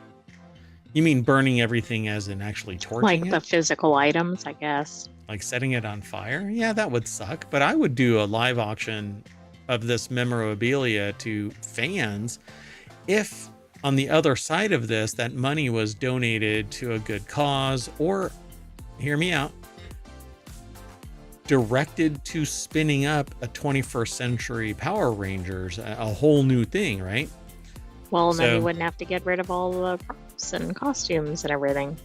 You mean burning everything as in actually torching Like it? the physical items, I guess. Like setting it on fire? Yeah, that would suck. But I would do a live auction of this memorabilia to fans if on the other side of this, that money was donated to a good cause or, hear me out, directed to spinning up a 21st century Power Rangers, a whole new thing, right? Well, then you wouldn't have to get rid of all the props and costumes and everything.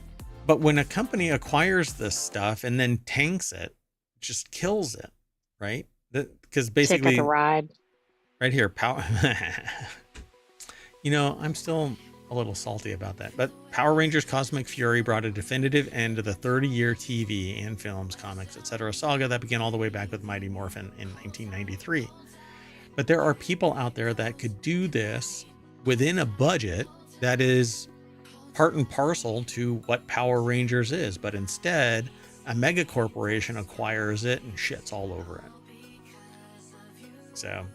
But when a company acquires this stuff and then tanks it, just kills it, right? Because basically, take the ride. Right here, Power. I'm still a little salty about that. But Power Rangers Cosmic Fury brought a definitive end to the 30-year TV and films, comics, etc. saga that began all the way back with Mighty Morphin in 1993. But there are people out there that could do this within a budget that is part and parcel to what Power Rangers is. But instead, a mega corporation acquires it and shits all over it. So,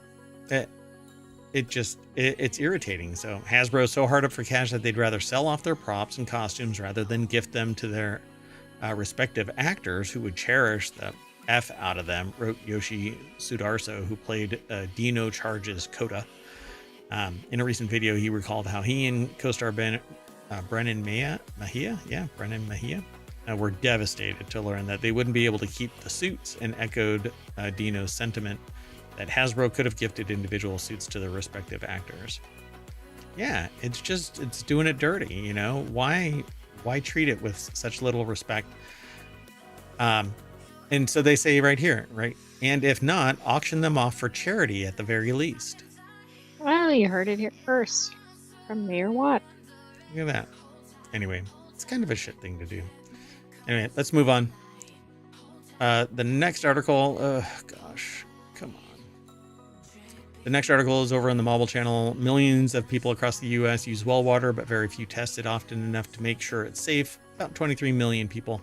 it's irritating. So Hasbro's so hard up for cash that they'd rather sell off their props and costumes rather than gift them to their respective actors who would cherish the F out of them, wrote Yoshi Sudarso, who played Dino Charge's Kota. In a recent video, he recalled how he and co-star Brennan Mahia were devastated to learn that they wouldn't be able to keep the suits, and echoed Dino's sentiment that Hasbro could have gifted individual suits to their respective actors. Yeah, it's doing it dirty, you know? Why treat it with such little respect? And so they say right here, right? And if not, auction them off for charity at the very least. Well, you heard it here first from Mayor Watt. Look at that. Anyway, it's kind of a shit thing to do. Anyway, let's move on. The next article, gosh, come on. The next article is over on the Mobile Channel. Millions of people across the U.S. use well water, but very few test it often enough to make sure it's safe. About 23 million people.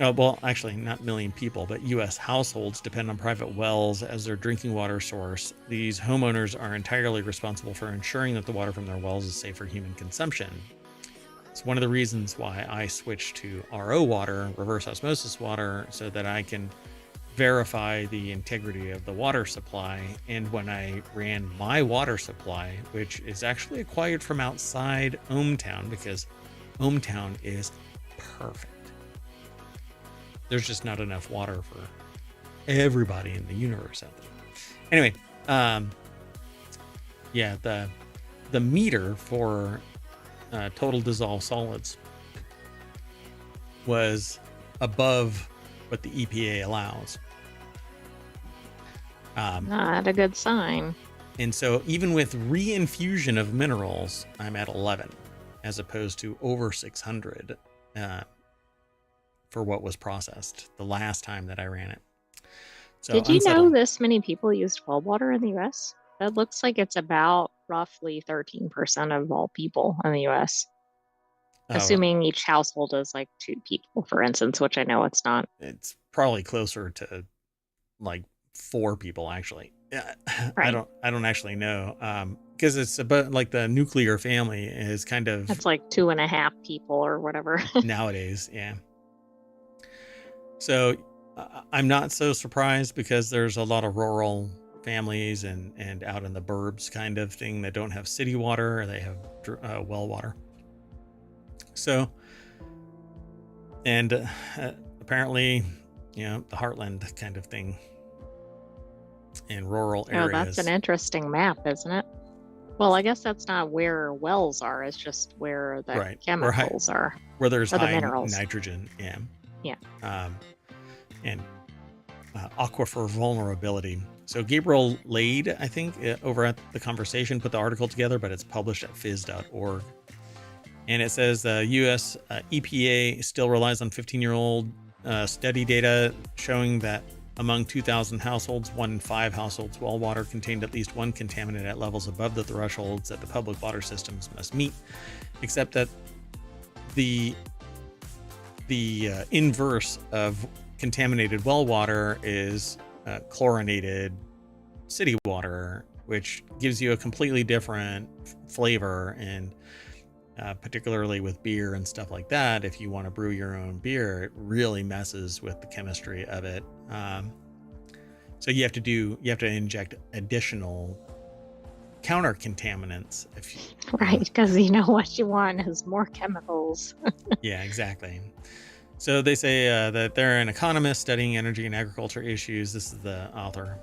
Oh, well, actually, not million people, but U.S. households depend on private wells as their drinking water source. These homeowners are entirely responsible for ensuring that the water from their wells is safe for human consumption. It's one of the reasons why I switched to RO water, reverse osmosis water, so that I can verify the integrity of the water supply. And when I ran my water supply, which is actually acquired from outside ohmTown, because ohmTown is perfect. There's just not enough water for everybody in the universe out there. Anyway, yeah, the meter for total dissolved solids was above what the EPA allows. Not a good sign. And so even with reinfusion of minerals, I'm at 11 as opposed to over 600 for what was processed the last time that I ran it. So did you know this many people used well water in the U.S.? That looks like it's about roughly 13% of all people in the U.S. Assuming each household is like 2 people, for instance, which I know it's not. It's probably closer to like 4 people, actually. Yeah, right. I don't actually know, because it's about like the nuclear family is kind of. It's like 2.5 people or whatever nowadays. Yeah. So I'm not so surprised because there's a lot of rural families and out in the burbs kind of thing that don't have city water, or they have well water. So, and apparently, you know, the heartland kind of thing in rural areas. Oh, that's an interesting map, isn't it? Well, I guess that's not where wells are. It's just where the chemicals are. Where there's high minerals. Nitrogen. Yeah. Yeah. And aquifer vulnerability. So Gabriel Lade, I think, over at The Conversation, put the article together, but it's published at phys.org. And it says the U.S. EPA still relies on 15-year-old study data showing that among 2,000 households, 1 in 5 households' well water contained at least one contaminant at levels above the thresholds that the public water systems must meet, except that the inverse of contaminated well water is chlorinated city water, which gives you a completely different flavor. And particularly with beer and stuff like that, if you want to brew your own beer, it really messes with the chemistry of it. So you have to inject additional counter contaminants right, because you know what you want is more chemicals. Yeah, exactly. So they say that they're an economist studying energy and agriculture issues. This is the author.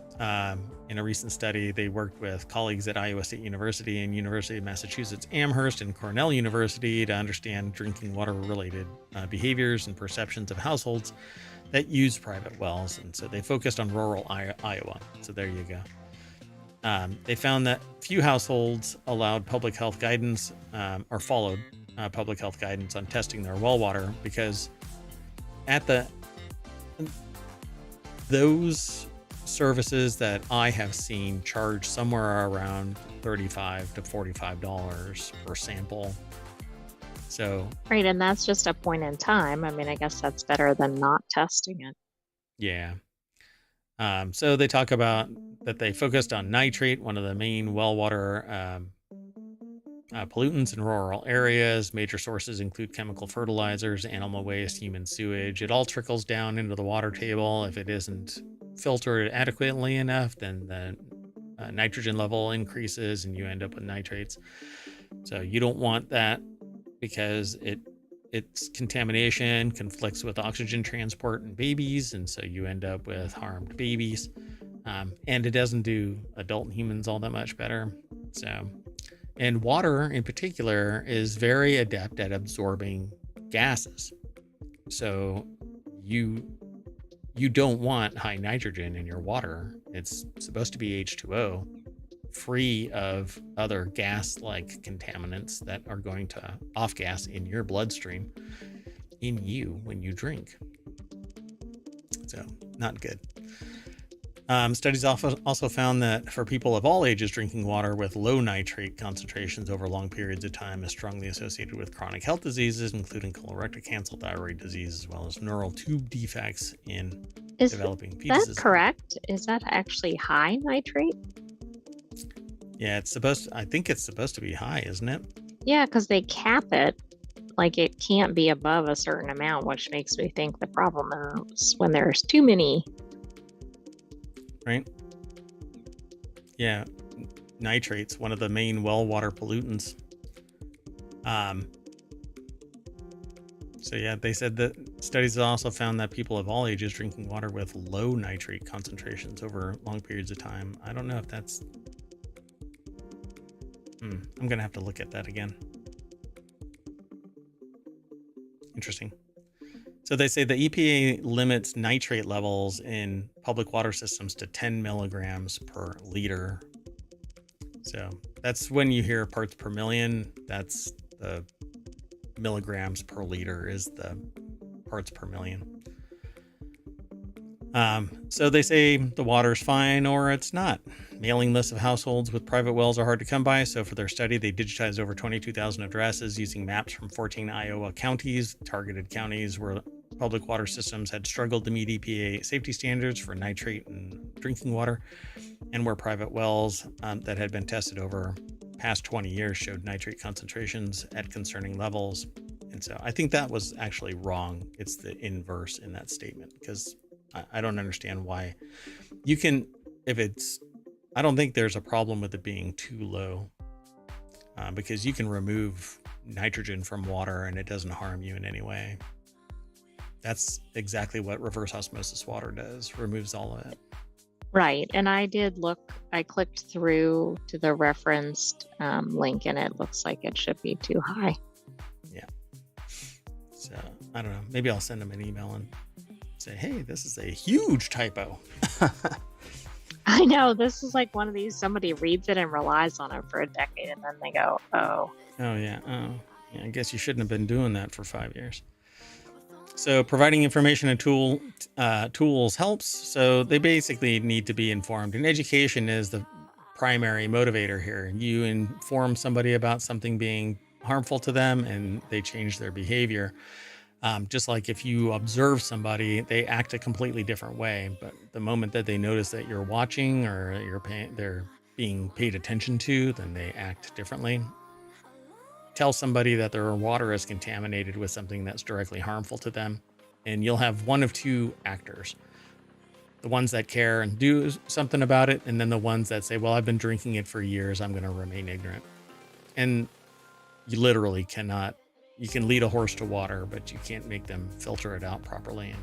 In a recent study, they worked with colleagues at Iowa State University and University of Massachusetts Amherst and Cornell University to understand drinking water related behaviors and perceptions of households that use private wells. And so they focused on rural Iowa. So there you go. They found that few households allowed public health guidance or followed public health guidance on testing their well water, because those services that I have seen charge somewhere around $35 to $45 per sample. So right, and that's just a point in time. I mean, I guess that's better than not testing it. Yeah. So they talk about that they focused on nitrate, one of the main well water pollutants in rural areas. Major sources include chemical fertilizers, animal waste, human sewage. It all trickles down into the water table. If it isn't filtered adequately enough, then the nitrogen level increases and you end up with nitrates. So you don't want that because its contamination conflicts with oxygen transport in babies, and so you end up with harmed babies. And it doesn't do adult humans all that much better. So, and water in particular is very adept at absorbing gases. So you don't want high nitrogen in your water. It's supposed to be H2O, free of other gas-like contaminants that are going to off-gas in your bloodstream in you when you drink. So, not good. Studies also found that for people of all ages, drinking water with low nitrate concentrations over long periods of time is strongly associated with chronic health diseases, including colorectal cancer, thyroid disease, as well as neural tube defects in developing fetuses. Is that correct? Is that actually high nitrate? Yeah, I think it's supposed to be high, isn't it? Yeah, because they cap it. Like it can't be above a certain amount, which makes me think the problem is when there's too many. Right? Yeah, nitrates, one of the main well water pollutants. So yeah, they said that studies also found that people of all ages drinking water with low nitrate concentrations over long periods of time. I don't know if that's... I'm gonna have to look at that again. Interesting. So they say the EPA limits nitrate levels in public water systems to 10 milligrams per liter. So that's when you hear parts per million, that's the milligrams per liter is the parts per million. So they say the water's fine or it's not. Mailing lists of households with private wells are hard to come by, so for their study, they digitized over 22,000 addresses using maps from 14 Iowa counties, targeted counties where public water systems had struggled to meet EPA safety standards for nitrate and drinking water, and where private wells that had been tested over past 20 years showed nitrate concentrations at concerning levels. And so I think that was actually wrong. It's the inverse in that statement, because I don't understand why you can, I don't think there's a problem with it being too low, because you can remove nitrogen from water and it doesn't harm you in any way. That's exactly what reverse osmosis water does, removes all of it. Right. And I did look, I clicked through to the referenced link and it looks like it should be too high. Yeah. So I don't know. Maybe I'll send them an email and say, hey, this is a huge typo. I know, this is like one of these, somebody reads it and relies on it for a decade and then they go, oh. Oh, yeah. Oh, yeah. I guess you shouldn't have been doing that for 5 years. So providing information and tools helps. So they basically need to be informed, and education is the primary motivator here. You inform somebody about something being harmful to them and they change their behavior. Just like if you observe somebody, they act a completely different way. But the moment that they notice that you're watching or they're being paid attention to, then they act differently. Tell somebody that their water is contaminated with something that's directly harmful to them, and you'll have one of two actors: the ones that care and do something about it, and then the ones that say, well, I've been drinking it for years, I'm going to remain ignorant. And you literally cannot. You can lead a horse to water, but you can't make them filter it out properly and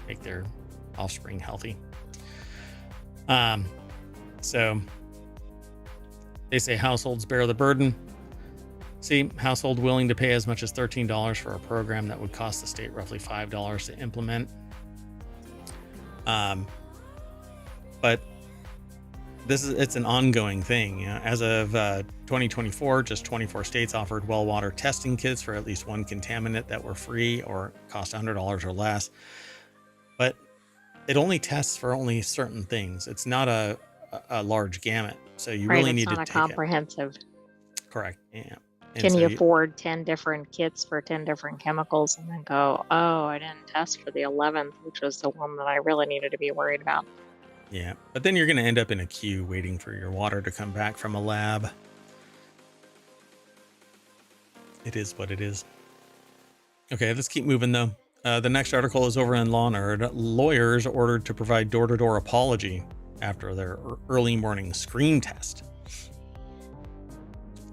make their offspring healthy. So they say households bear the burden. See, household willing to pay as much as $13 for a program that would cost the state roughly $5 to implement. But it's an ongoing thing. You know, as of 2024, just 24 states offered well water testing kits for at least one contaminant that were free or cost $100 or less. But it only tests for only certain things. It's not a large gamut. So you really need to take it. It's not a comprehensive. Correct. Yeah. And can you afford 10 different kits for 10 different chemicals and then go, oh, I didn't test for the 11th, which was the one that I really needed to be worried about? Yeah, but then you're going to end up in a queue waiting for your water to come back from a lab. It is what it is. Okay, let's keep moving though. The next article is over in Law Nerd. Lawyers ordered to provide door-to-door apology after their early morning scream test.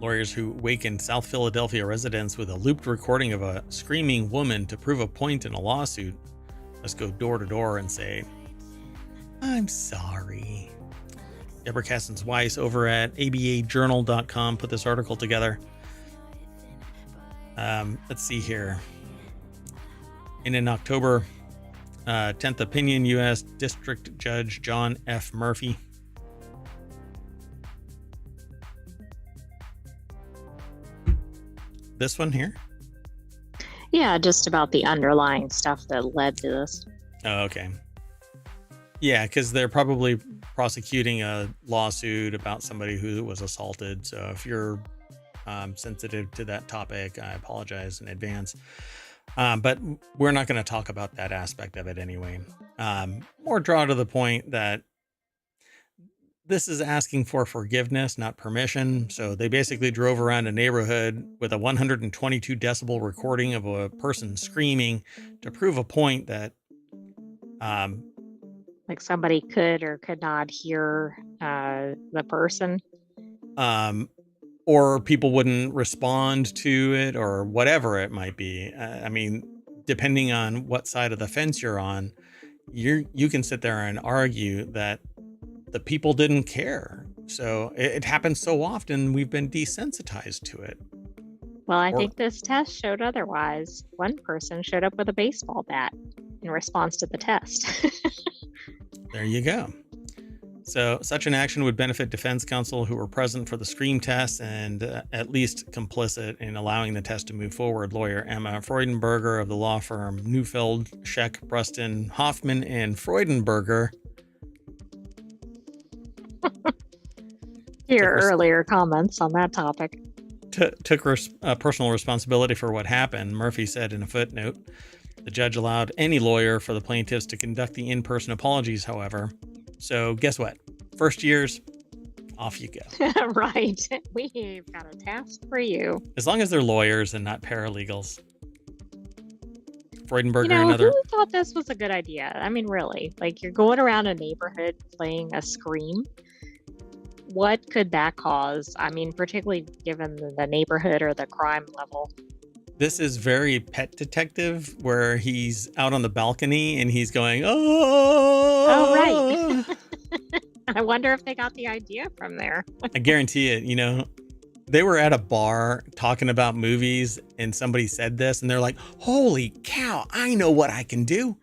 Lawyers who wakened South Philadelphia residents with a looped recording of a screaming woman to prove a point in a lawsuit must go door to door and say, "I'm sorry." Deborah Cassens-Weiss over at abajournal.com put this article together. Let's see here. In an October 10th opinion, U.S. District Judge John F. Murphy this one here? Yeah, just about the underlying stuff that led to this. Oh, okay. Yeah, because they're probably prosecuting a lawsuit about somebody who was assaulted. So if you're sensitive to that topic, I apologize in advance. But we're not going to talk about that aspect of it anyway. More draw to the point that this is asking for forgiveness, not permission. So they basically drove around a neighborhood with a 122 decibel recording of a person screaming to prove a point that like somebody could or could not hear the person. Or people wouldn't respond to it or whatever it might be. I mean, depending on what side of the fence you're on, you can sit there and argue that the people didn't care. So it happens so often, we've been desensitized to it. Well, I think this test showed otherwise. One person showed up with a baseball bat in response to the test. There you go. So such an action would benefit defense counsel who were present for the scream test and at least complicit in allowing the test to move forward. Lawyer Emma Freudenberger of the law firm Neufeld, Scheck, Bruston, Hoffman, and Freudenberger. Your earlier comments on that topic. Took personal responsibility for what happened. Murphy said in a footnote. The judge allowed any lawyer for the plaintiffs to conduct the in-person apologies, however. So guess what? First years, off you go. Right. We've got a task for you. As long as they're lawyers and not paralegals. Freudenberger you know, and other... Who thought this was a good idea? I mean, really, like you're going around a neighborhood playing a scream. What could that cause? I mean, particularly given the neighborhood or the crime level. This is very Pet Detective, where he's out on the balcony and he's going, oh, right. I wonder if they got the idea from there. I guarantee it. You know, they were at a bar talking about movies and somebody said this and they're like, holy cow, I know what I can do.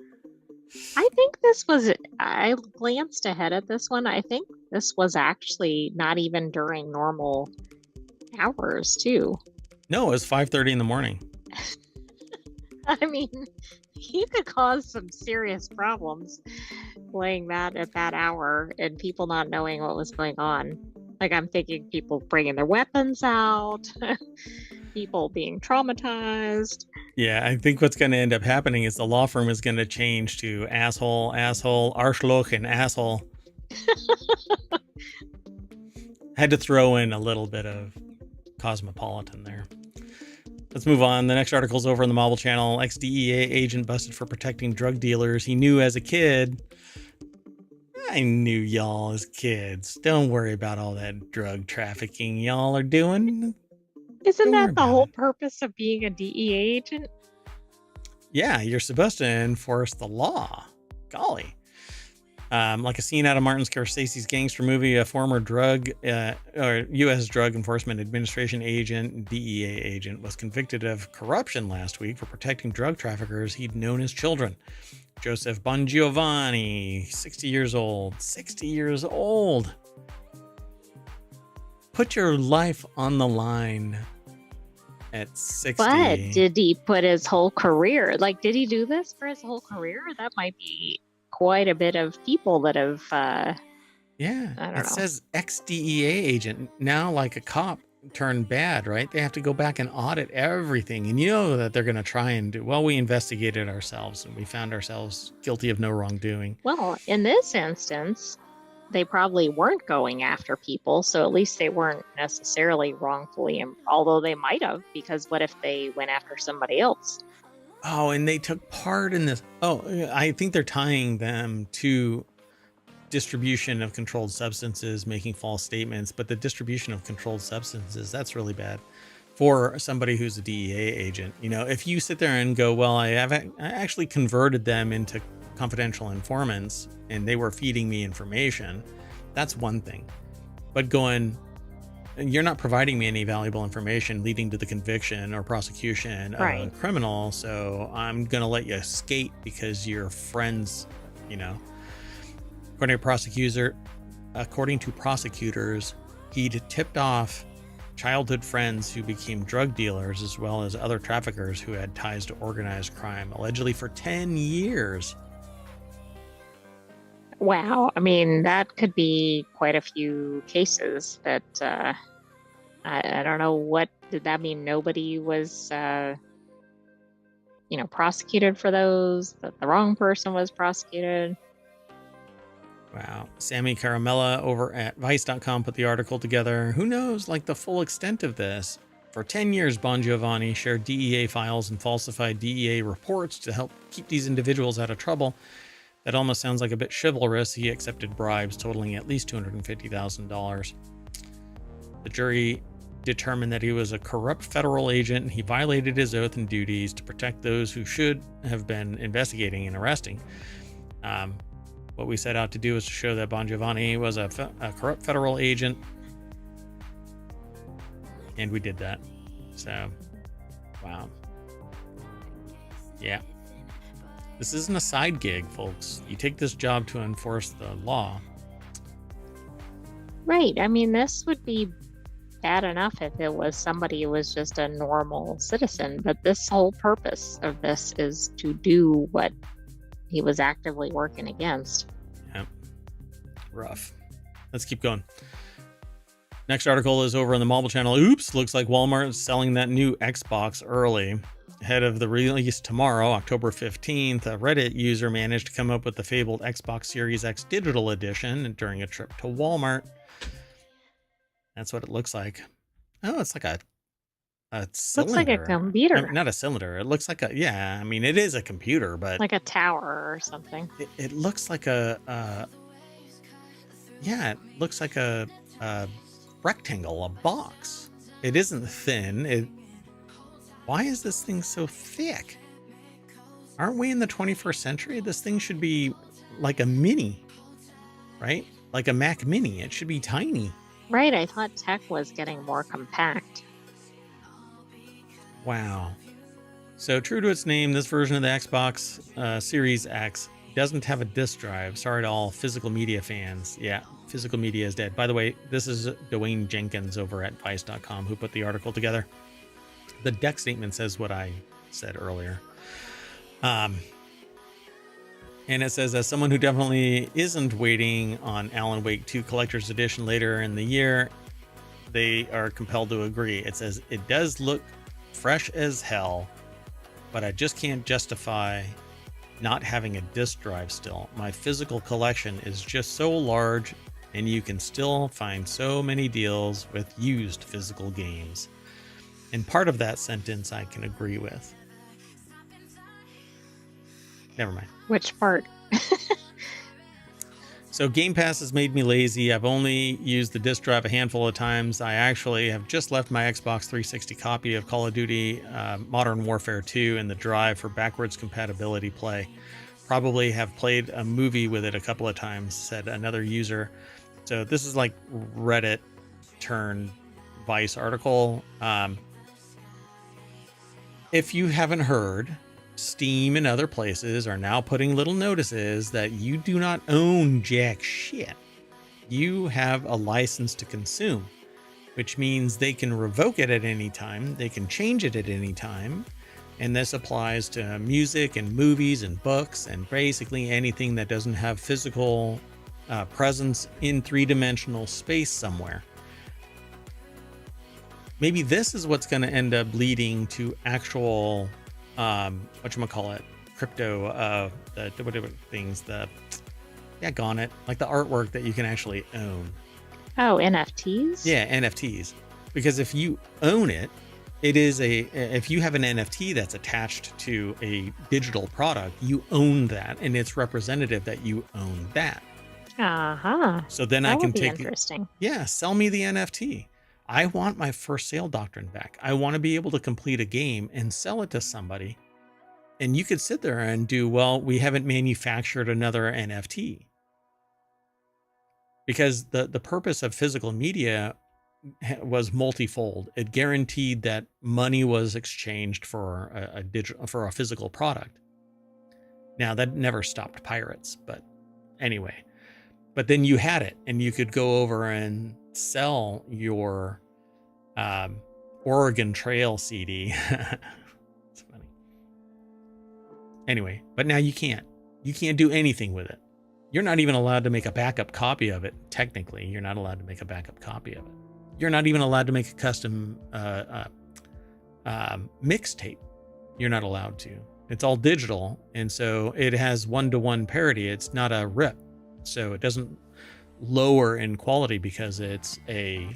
I think this was, I glanced ahead at this one. I think this was actually not even during normal hours too. No, it was 5:30 in the morning. I mean, you could cause some serious problems playing that at that hour and people not knowing what was going on. Like I'm thinking people bringing their weapons out, people being traumatized. Yeah, I think what's going to end up happening is the law firm is going to change to asshole, Arschloch, and asshole. Had to throw in a little bit of cosmopolitan there. Let's move on. The next article is over on the Mobile Channel. Ex-DEA agent busted for protecting drug dealers. He knew as a kid. I knew y'all as kids. Don't worry about all that drug trafficking y'all are doing. Isn't that the whole purpose of being a DEA agent? Yeah, you're supposed to enforce the law. Golly. Like a scene out of Martin Scorsese's gangster movie, a former U.S. Drug Enforcement Administration agent, DEA agent, was convicted of corruption last week for protecting drug traffickers he'd known as children. Joseph Bongiovanni, 60 years old. 60 years old. Put your life on the line at 60. But did he put his whole career? Like, did he do this for his whole career? That might be quite a bit of people that have yeah, I don't know. Says ex-DEA agent, now like a cop turned bad, right? They have to go back and audit everything, and you know that they're going to try and do, well, we investigated ourselves and we found ourselves guilty of no wrongdoing. Well, in this instance, they probably weren't going after people, so at least they weren't necessarily wrongfully, although they might have, because what if they went after somebody else? Oh, and they took part in this. Oh, I think they're tying them to distribution of controlled substances, making false statements, but the distribution of controlled substances, that's really bad for somebody who's a DEA agent. You know, if you sit there and go, well, I actually converted them into confidential informants and they were feeding me information, that's one thing. But going, you're not providing me any valuable information leading to the conviction or prosecution of a criminal, so I'm going to let you skate because you're friends, you know. According to prosecutors, he'd tipped off childhood friends who became drug dealers as well as other traffickers who had ties to organized crime, allegedly for 10 years. Wow. I mean, that could be quite a few cases that I don't know. What did that mean? Nobody was, prosecuted for those, that the wrong person was prosecuted. Wow. Sammy Caramella over at Vice.com put the article together. Who knows, like, the full extent of this? For 10 years, Bon Giovanni shared DEA files and falsified DEA reports to help keep these individuals out of trouble. That almost sounds like a bit chivalrous. He accepted bribes totaling at least $250,000. The jury determined that he was a corrupt federal agent and he violated his oath and duties to protect those who should have been investigating and arresting. What we set out to do was to show that Bon Giovanni was a corrupt federal agent, and we did that. So, wow. Yeah. This isn't a side gig, folks. You take this job to enforce the law. Right. I mean, this would be bad enough if it was somebody who was just a normal citizen, but this whole purpose of this is to do what he was actively working against. Yep. Rough. Let's keep going. Next article is over on the mobile channel. Oops, looks like Walmart is selling that new Xbox early. Ahead of the release tomorrow, October 15th, a Reddit user managed to come up with the fabled Xbox Series X digital edition during a trip to Walmart. That's what it looks like. Oh, it's like a cylinder. Looks like a computer. I mean, not a cylinder. It looks like a, yeah, I mean, it is a computer, but like a tower or something. It looks like it looks like a rectangle, a box. It isn't thin. Why is this thing so thick? Aren't we in the 21st century? This thing should be like a mini, right? Like a Mac Mini. It should be tiny. Right. I thought tech was getting more compact. Wow. So true to its name, this version of the Xbox Series X doesn't have a disk drive. Sorry to all physical media fans. Yeah, physical media is dead. By the way, this is Dwayne Jenkins over at Vice.com who put the article together. The deck statement says what I said earlier. And it says, as someone who definitely isn't waiting on Alan Wake 2 Collector's Edition later in the year, they are compelled to agree. It says, it does look fresh as hell, but I just can't justify not having a disc drive still. My physical collection is just so large, and you can still find so many deals with used physical games. And part of that sentence I can agree with. Never mind. Which part? So Game Pass has made me lazy. I've only used the disc drive a handful of times. I actually have just left my Xbox 360 copy of Call of Duty Modern Warfare 2 in the drive for backwards compatibility play. Probably have played a movie with it a couple of times, said another user. So this is like Reddit turned Vice article. If you haven't heard, Steam and other places are now putting little notices that you do not own jack shit. You have a license to consume, which means they can revoke it at any time. They can change it at any time. And this applies to music and movies and books and basically anything that doesn't have physical presence in three-dimensional space somewhere. Maybe this is what's going to end up leading to actual whatchamacallit, crypto, the whatever things, the Yeah, gone it. Like the artwork that you can actually own. Oh, NFTs? Yeah, NFTs. Because if you own it, it is if you have an NFT that's attached to a digital product, you own that, and it's representative that you own that. Uh-huh. So then I That can would be take it. interesting. Yeah, sell me the NFT. I want my first sale doctrine back. I want to be able to complete a game and sell it to somebody. And you could sit there and do, well, we haven't manufactured another NFT. Because the purpose of physical media was multifold. It guaranteed that money was exchanged for a physical product. Now that never stopped pirates, but anyway. But then you had it, and you could go over and sell your Oregon Trail CD. It's funny. Anyway, but now you can't. You can't do anything with it. You're not even allowed to make a backup copy of it. Technically, you're not allowed to make a backup copy of it. You're not even allowed to make a custom mixtape. You're not allowed to. It's all digital, and so it has one-to-one parity. It's not a rip, so it doesn't lower in quality because it's a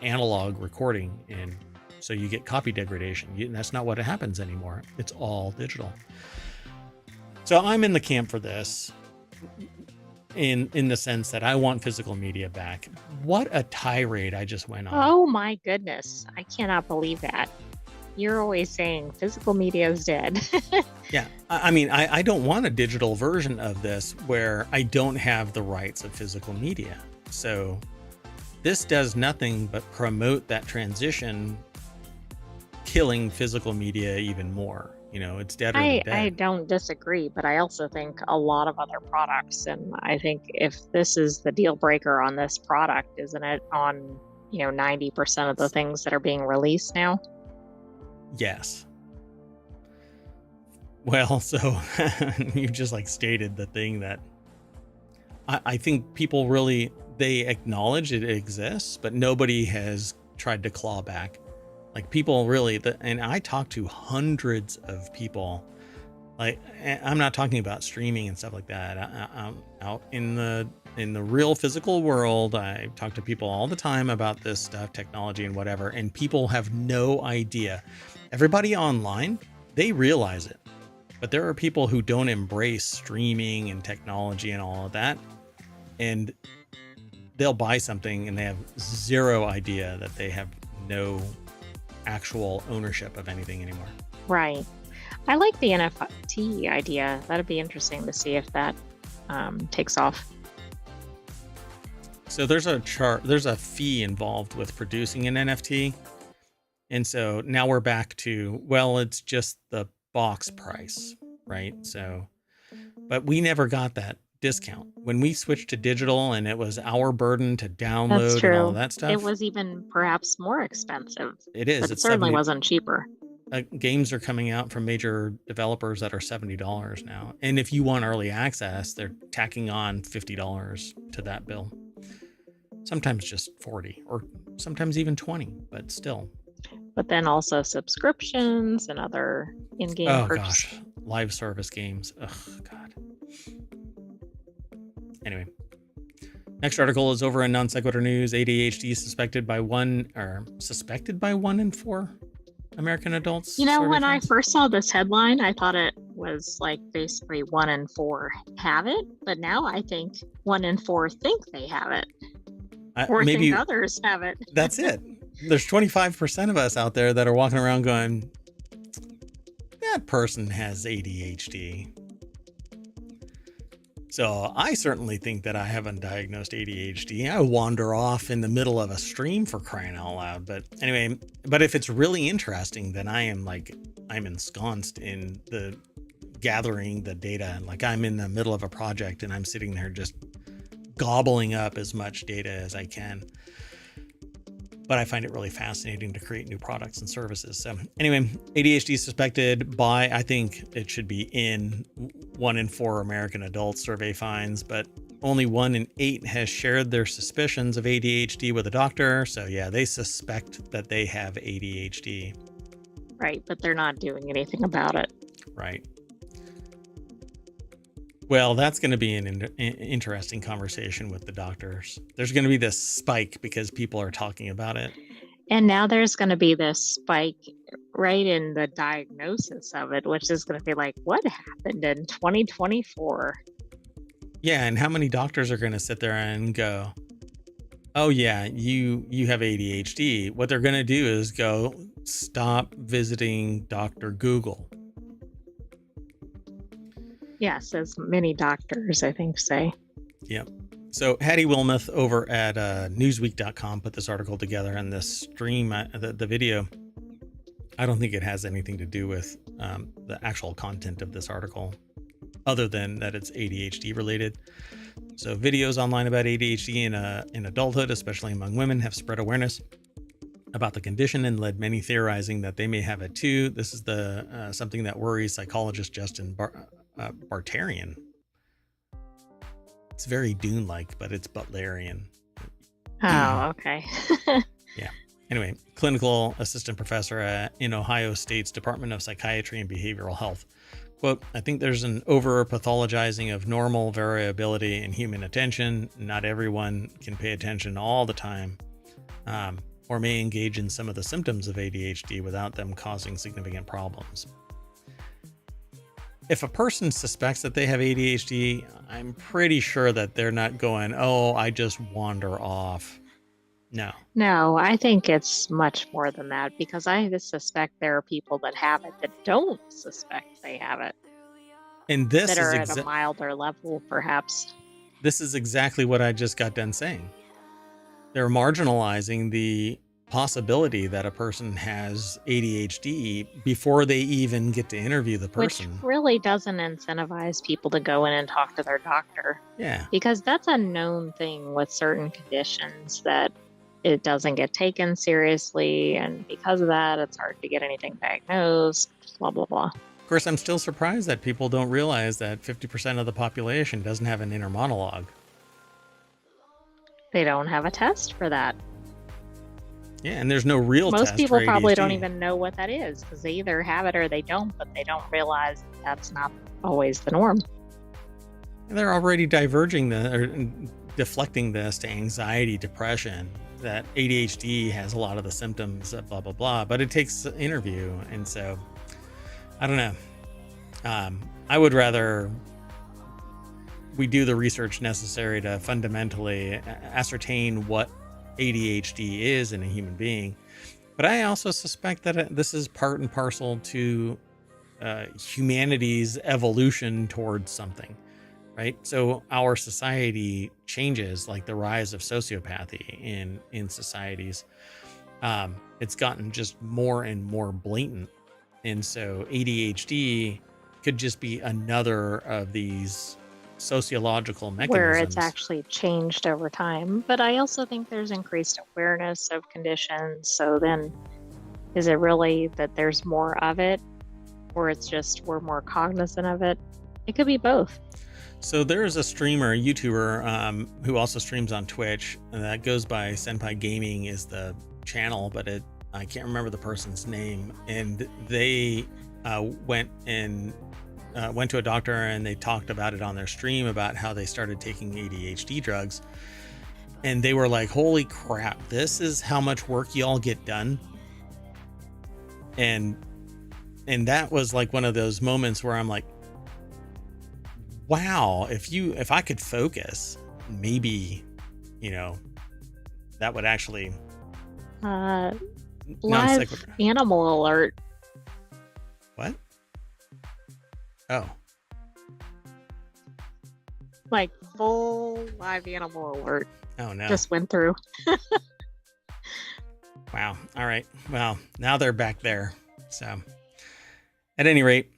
analog recording, and so you get copy degradation. That's not what happens anymore. It's all digital. So I'm in the camp for this. In the sense that I want physical media back. What a tirade I just went on. Oh my goodness. I cannot believe that. You're always saying physical media is dead. Yeah. I mean, I don't want a digital version of this where I don't have the rights of physical media. So this does nothing but promote that transition, killing physical media even more. You know, it's deader than dead. I don't disagree, but I also think a lot of other products, and I think if this is the deal breaker on this product, isn't it on, 90% of the things that are being released now? Yes. Well, so you just stated the thing that I think people really, they acknowledge it exists, but nobody has tried to claw back. People really, and I talk to hundreds of people. I'm not talking about streaming and stuff like that. I'm out in the real physical world. I talk to people all the time about this stuff, technology and whatever, and people have no idea. Everybody online, they realize it, but there are people who don't embrace streaming and technology and all of that, and they'll buy something and they have zero idea that they have no actual ownership of anything anymore. Right. I like the NFT idea. That'd be interesting to see if that takes off. So there's a fee involved with producing an NFT. And so now we're back to, well, it's just the box price, right? So, but we never got that discount when we switched to digital, and it was our burden to download and all of that stuff. It was even perhaps more expensive. It is. But it certainly wasn't cheaper. Games are coming out from major developers that are $70 now. And if you want early access, they're tacking on $50 to that bill. Sometimes just 40 or sometimes even 20, but still. But then also subscriptions and other in-game purchases. Gosh, live service games. Ugh, God. Anyway, next article is over in Non Sequitur News. ADHD suspected by 1 in 4 American adults. When I first saw this headline, I thought it was basically 1 in 4 have it, but now I think 1 in 4 think they have it, or maybe think others have it. That's it. There's 25% of us out there that are walking around going, that person has ADHD. So I certainly think that I have undiagnosed ADHD. I wander off in the middle of a stream, for crying out loud. But anyway, but if it's really interesting, then I'm ensconced in the gathering the data. I'm in the middle of a project and I'm sitting there just gobbling up as much data as I can. But I find it really fascinating to create new products and services. So anyway, ADHD suspected by, I think it should be in 1 in 4 American adults, survey finds, but only 1 in 8 has shared their suspicions of ADHD with a doctor. So yeah, they suspect that they have ADHD. Right, but they're not doing anything about it. Right. Well, that's going to be an interesting conversation with the doctors. There's going to be this spike because people are talking about it. And now there's going to be this spike right in the diagnosis of it, which is going to be like, what happened in 2024? Yeah, and how many doctors are going to sit there and go, "Oh yeah, you have ADHD." What they're going to do is go, "Stop visiting Dr. Google." Yes, as many doctors, I think, say. Yep. So Hattie Wilmoth over at newsweek.com put this article together, and this stream, the video, I don't think it has anything to do with the actual content of this article, other than that it's ADHD related. So videos online about ADHD in adulthood, especially among women, have spread awareness about the condition and led many theorizing that they may have it too. This is the something that worries psychologist Justin Bartarian. It's very Dune-like, but it's Butlerian. Oh, okay. Yeah. Anyway, clinical assistant professor in Ohio State's Department of Psychiatry and Behavioral Health. Quote, "I think there's an over-pathologizing of normal variability in human attention. Not everyone can pay attention all the time, or may engage in some of the symptoms of ADHD without them causing significant problems." If a person suspects that they have ADHD, I'm pretty sure that they're not going, "Oh, I just wander off." No. No, I think it's much more than that, because I suspect there are people that have it that don't suspect they have it, And this that are is at a milder level, perhaps. this is exactly what I just got done saying. They're marginalizing the possibility that a person has ADHD before they even get to interview the person. Which really doesn't incentivize people to go in and talk to their doctor. Yeah. Because that's a known thing with certain conditions, that it doesn't get taken seriously. And because of that, it's hard to get anything diagnosed, blah, blah, blah. Of course, I'm still surprised that people don't realize that 50% of the population doesn't have an inner monologue. They don't have a test for that. Yeah, and there's no real test. Most people for probably ADHD. don't even know what that is, because they either have it or they don't, but they don't realize that's not always the norm. And they're already deflecting this to anxiety, depression, that ADHD has a lot of the symptoms, blah, blah, blah, but it takes an interview. And so, I don't know. I would rather we do the research necessary to fundamentally ascertain what ADHD is in a human being. But I also suspect that this is part and parcel to humanity's evolution towards something, right? So our society changes, like the rise of sociopathy in societies. It's gotten just more and more blatant. And so ADHD could just be another of these sociological mechanisms where it's actually changed over time. But I also think there's increased awareness of conditions. So then, is it really that there's more of it, or it's just we're more cognizant of it? It could be both. So there's a streamer, a YouTuber, who also streams on Twitch, and that goes by Senpai Gaming is the channel, but I can't remember the person's name. And they went to a doctor, and they talked about it on their stream about how they started taking ADHD drugs, and they were like, "Holy crap, this is how much work y'all get done." And that was like one of those moments where I'm like, wow, if I could focus, maybe, that would actually Live animal alert. What? Oh. Like full live animal alert. Oh no. Just went through. Wow. All right. Well, now they're back there. So at any rate,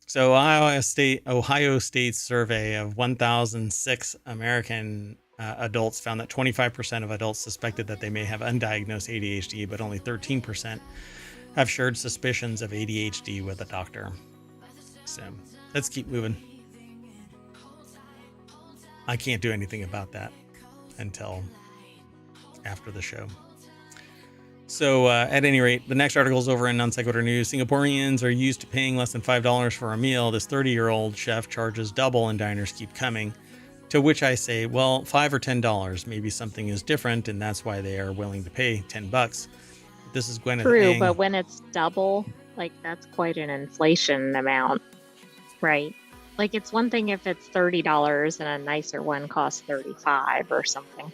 so Ohio State's survey of 1,006 American adults found that 25% of adults suspected that they may have undiagnosed ADHD, but only 13% have shared suspicions of ADHD with a doctor. So let's keep moving. I can't do anything about that until after the show. So at any rate, the next article is over in Non Sequitur News. Singaporeans are used to paying less than $5 for a meal. This 30-year-old chef charges double and diners keep coming. To which I say, well, $5 or $10, maybe something is different, and that's why they are willing to pay $10. This is Gwyneth True, Ang. but when it's double, like that's quite an inflation amount, right? Like it's one thing if it's $30 and a nicer one costs 35 or something.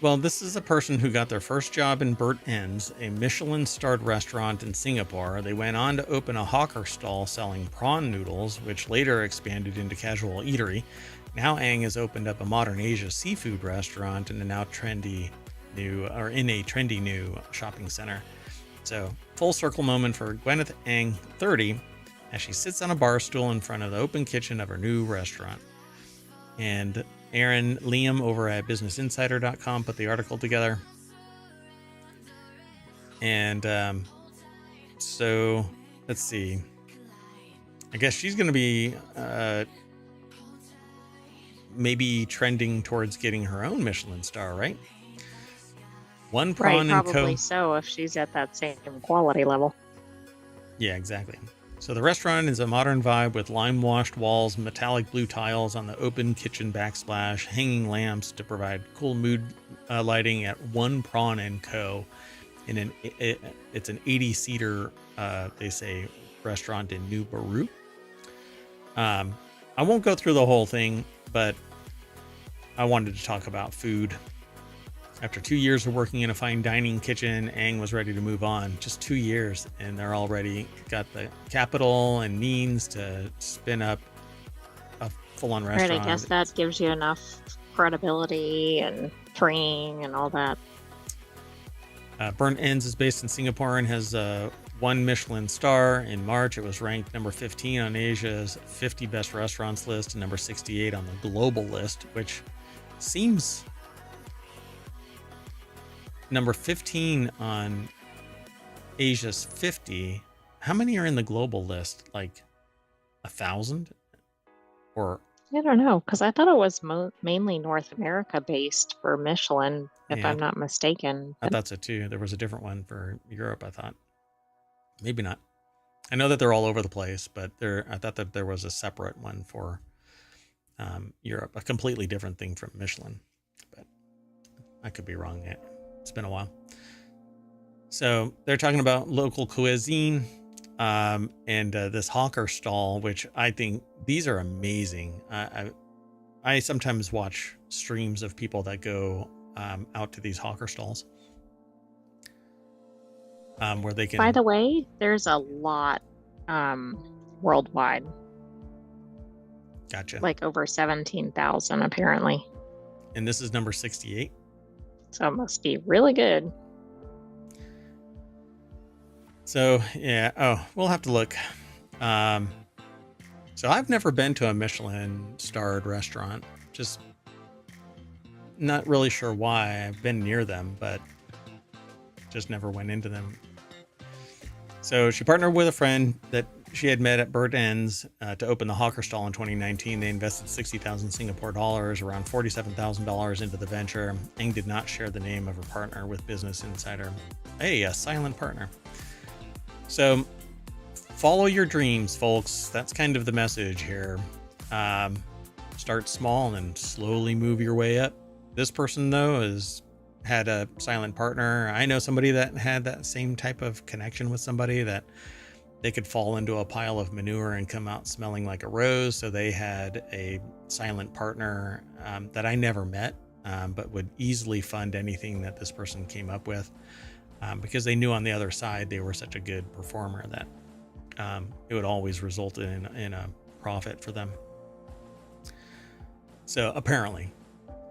Well, this is a person who got their first job in Burt Ends, a Michelin-starred restaurant in Singapore. They went on to open a hawker stall selling prawn noodles, which later expanded into casual eatery. Now Ang has opened up a modern Asia seafood restaurant in a trendy new shopping center. So, full circle moment for Gwyneth Ang, 30, as she sits on a bar stool in front of the open kitchen of her new restaurant. And Aaron Liam over at BusinessInsider.com put the article together. And so, let's see. I guess she's going to be maybe trending towards getting her own Michelin star, right? One prawn right, and probably so if she's at that same quality level. Yeah, exactly. So the restaurant is a modern vibe with lime-washed walls, metallic blue tiles on the open kitchen backsplash, hanging lamps to provide cool mood lighting at One Prawn and Co. It's an 80-seater, they say, restaurant in New Baru. I won't go through the whole thing, but I wanted to talk about food. After 2 years of working in a fine dining kitchen, Ang was ready to move on. Just 2 years, and they're already got the capital and means to spin up a full-on restaurant. Right, I guess that gives you enough credibility and training and all that. Burnt Ends is based in Singapore and has one Michelin star. In March, it was ranked number 15 on Asia's 50 best restaurants list and number 68 on the global list, which seems... Number 15 on Asia's 50. How many are in the global list? Like 1,000? Or I don't know, because I thought it was mainly North America based for Michelin, if Yeah. I'm not mistaken. I thought so too. There was a different one for Europe, I thought. Maybe not. I know that they're all over the place, but I thought that there was a separate one for Europe, a completely different thing from Michelin. But I could be wrong. It's been a while. So they're talking about local cuisine and this hawker stall, which I think these are amazing. I sometimes watch streams of people that go out to these hawker stalls where they can... By the way, there's a lot worldwide. Gotcha. Like over 17,000 apparently. And this is number 68. So it must be really good. So, yeah. Oh, we'll have to look. So I've never been to a Michelin starred restaurant. Just not really sure why. I've been near them, but just never went into them. So she partnered with a friend that she had met at Burt Ends to open the hawker stall in 2019. They invested 60,000 Singapore dollars, around $47,000 into the venture. Ang did not share the name of her partner with Business Insider. Hey, a silent partner. So follow your dreams, folks. That's kind of the message here. Start small and slowly move your way up. This person, though, had a silent partner. I know somebody that had that same type of connection with somebody that they could fall into a pile of manure and come out smelling like a rose. So they had a silent partner that I never met, but would easily fund anything that this person came up with because they knew on the other side they were such a good performer that it would always result in a profit for them. So apparently,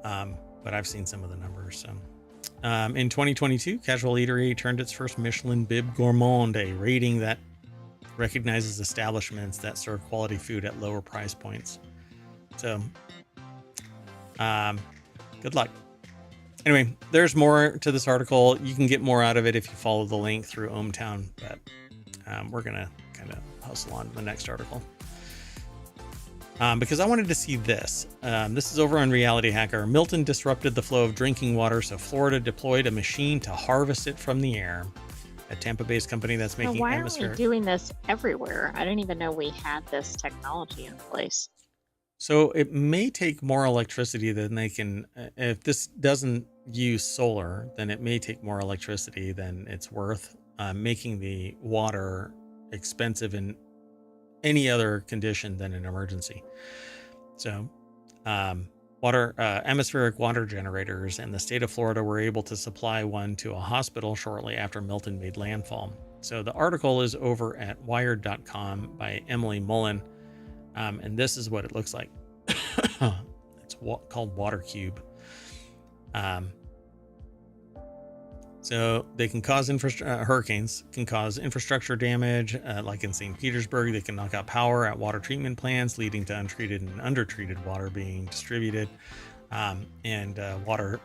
but I've seen some of the numbers. So in 2022, Casual Eatery turned its first Michelin Bib Gourmand, a rating that recognizes establishments that serve quality food at lower price points. So, good luck. Anyway, there's more to this article. You can get more out of it if you follow the link through ohmTown, but we're going to kind of hustle on to the next article. because I wanted to see this. This is over on Reality Hacker. Milton disrupted the flow of drinking water, so Florida deployed a machine to harvest it from the air. A Tampa-based company that's Now, making why aren't we atmospheric. doing this everywhere? I didn't even know we had this technology in place. So it may take more electricity than they can. If this doesn't use solar, then it may take more electricity than it's worth, making the water expensive in any other condition than an emergency. So, atmospheric water generators in the state of Florida were able to supply one to a hospital shortly after Milton made landfall. So the article is over at wired.com by Emily Mullen. And this is what it looks like. It's called Water Cube. So they can cause hurricanes can cause infrastructure damage, like in St. Petersburg. They can knock out power at water treatment plants, leading to untreated and undertreated water being distributed. And stormwater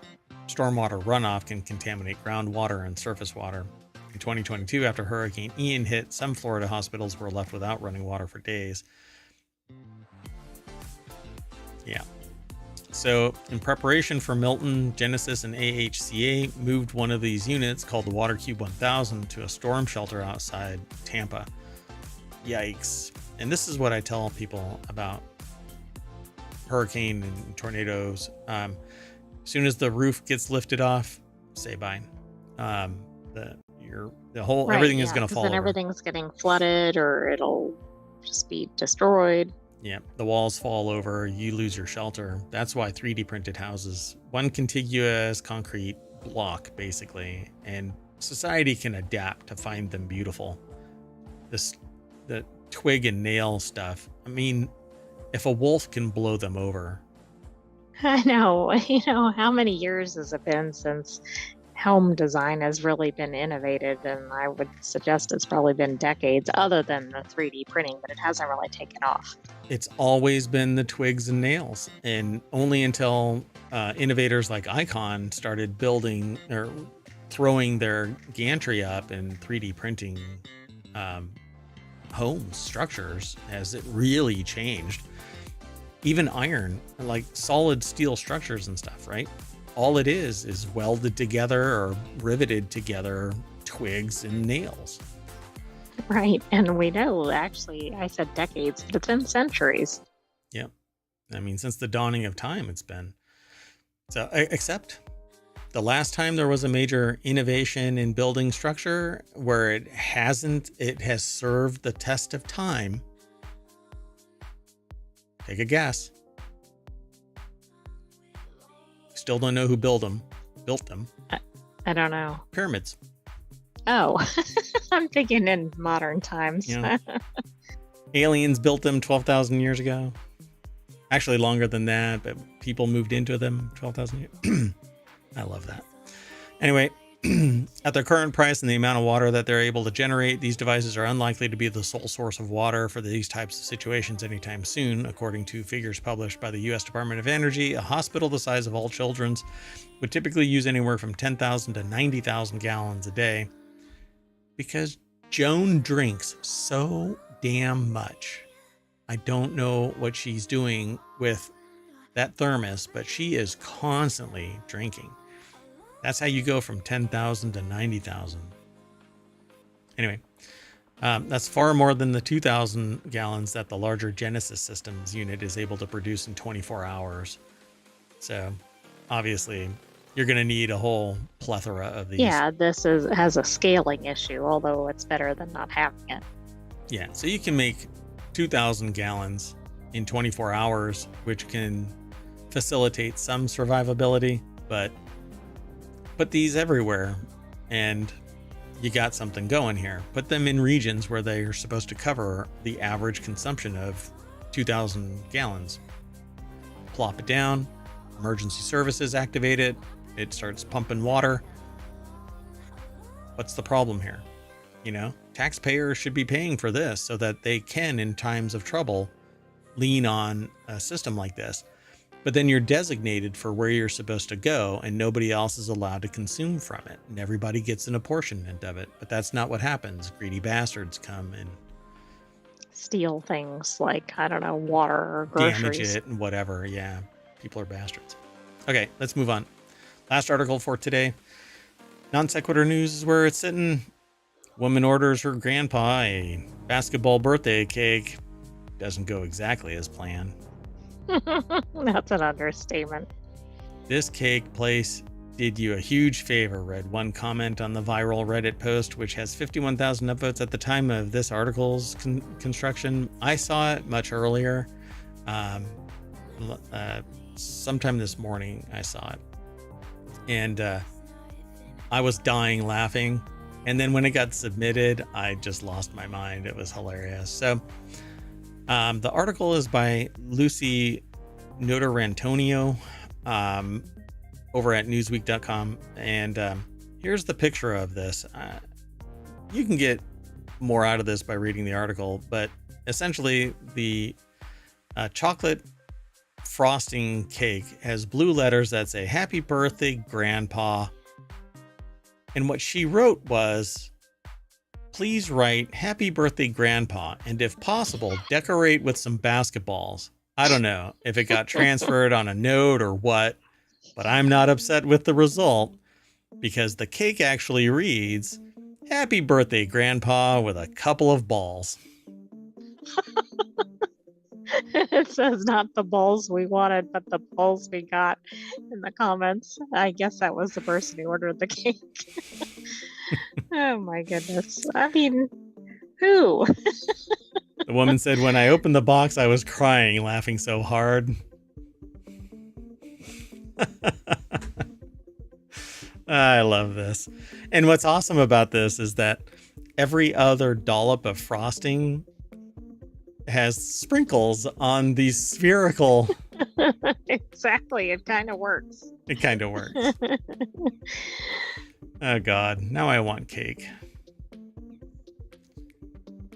runoff can contaminate groundwater and surface water. In 2022, after Hurricane Ian hit, some Florida hospitals were left without running water for days. Yeah. So in preparation for Milton, Genesis and AHCA moved one of these units called the Water Cube 1000 to a storm shelter outside Tampa. Yikes. And this is what I tell people about hurricane and tornadoes. As soon as the roof gets lifted off, say bye. Everything is going to fall then over. Everything's getting flooded, or it'll just be destroyed. Yeah, the walls fall over, you lose your shelter. That's why 3D printed houses, one contiguous concrete block, basically, and society can adapt to find them beautiful. The twig and nail stuff. I mean, if a wolf can blow them over. I know. How many years has it been since home design has really been innovated? And I would suggest it's probably been decades, other than the 3D printing, but it hasn't really taken off. It's always been the twigs and nails, and only until innovators like Icon started building or throwing their gantry up and 3D printing homes, structures, has it really changed. Even iron, like solid steel structures and stuff, right? All it is welded together or riveted together twigs and nails. Right. And we know, actually, I said decades, but it's been centuries. Yeah. I mean, since the dawning of time, it's been. So, except the last time there was a major innovation in building structure where it has served the test of time. Take a guess. Still don't know who built them. I don't know. Pyramids. Oh, I'm thinking in modern times. Yeah. Aliens built them 12,000 years ago. Actually, longer than that, but people moved into them 12,000 years. I love that. Anyway, at their current price and the amount of water that they're able to generate, these devices are unlikely to be the sole source of water for these types of situations anytime soon. According to figures published by the U.S. Department of Energy, a hospital the size of All Children's would typically use anywhere from 10,000 to 90,000 gallons a day. Because Joan drinks so damn much. I don't know what she's doing with that thermos, but she is constantly drinking. That's how you go from 10,000 to 90,000. Anyway, that's far more than the 2,000 gallons that the larger Genesis Systems unit is able to produce in 24 hours. So obviously, you're going to need a whole plethora of these. Yeah, this has a scaling issue, although it's better than not having it. Yeah, so you can make 2,000 gallons in 24 hours, which can facilitate some survivability, but put these everywhere and you got something going here. Put them in regions where they are supposed to cover the average consumption of 2,000 gallons. Plop it down, emergency services activate it, it starts pumping water. What's the problem here? Taxpayers should be paying for this so that they can, in times of trouble, lean on a system like this. But then you're designated for where you're supposed to go and nobody else is allowed to consume from it. And everybody gets an apportionment of it. But that's not what happens. Greedy bastards come and steal things like, I don't know, water or Damage groceries. it and whatever. Yeah, people are bastards. Okay, let's move on. Last article for today. Non sequitur news is where it's sitting. Woman orders her grandpa a basketball birthday cake. Doesn't go exactly as planned. That's an understatement. This cake place did you a huge favor, read one comment on the viral Reddit post, which has 51,000 upvotes at the time of this article's construction. I saw it much earlier. Sometime this morning, I saw it. And I was dying laughing. And then when it got submitted, I just lost my mind. It was hilarious. So the article is by Lucy Notarantonio. Over at newsweek.com, and here's the picture of this. You can get more out of this by reading the article, but essentially the chocolate frosting cake has blue letters that say happy birthday grandpa, and what she wrote was, please write happy birthday grandpa, and if possible decorate with some basketballs. I don't know if it got transferred on a note or what, but I'm not upset with the result because the cake actually reads, happy birthday, grandpa, with a couple of balls. It says not the balls we wanted, but the balls we got in the comments. I guess that was the person who ordered the cake. Oh my goodness. I mean, who? The woman said, when I opened the box, I was crying, laughing so hard. I love this. And what's awesome about this is that every other dollop of frosting has sprinkles on these spherical. Exactly. It kind of works. It kind of works. Oh God, now I want cake.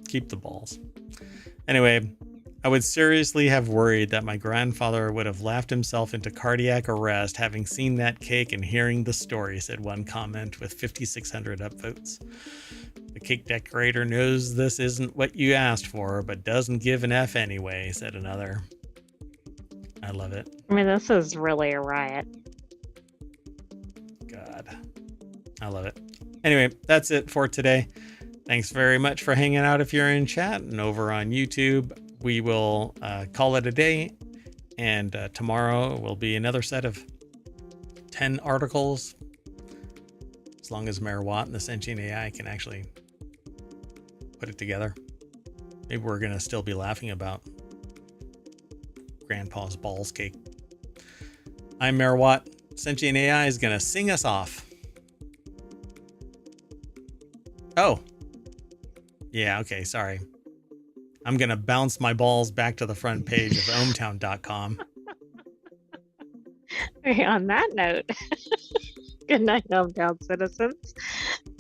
Keep the balls. Anyway, I would seriously have worried that my grandfather would have laughed himself into cardiac arrest having seen that cake and hearing the story, said one comment with 5,600 upvotes. The cake decorator knows this isn't what you asked for, but doesn't give an F anyway, said another. I love it. I mean, this is really a riot. God, I love it. Anyway, that's it for today. Thanks very much for hanging out if you're in chat and over on YouTube. We will call it a day, and tomorrow will be another set of 10 articles, as long as Mayor Watt and the Sentient AI can actually put it together. Maybe we're going to still be laughing about Grandpa's balls cake. I'm Mayor Watt. Sentient AI is going to sing us off. Oh. Yeah, okay, sorry. I'm going to bounce my balls back to the front page of ohmTown.com. On that note, good night, ohmTown citizens.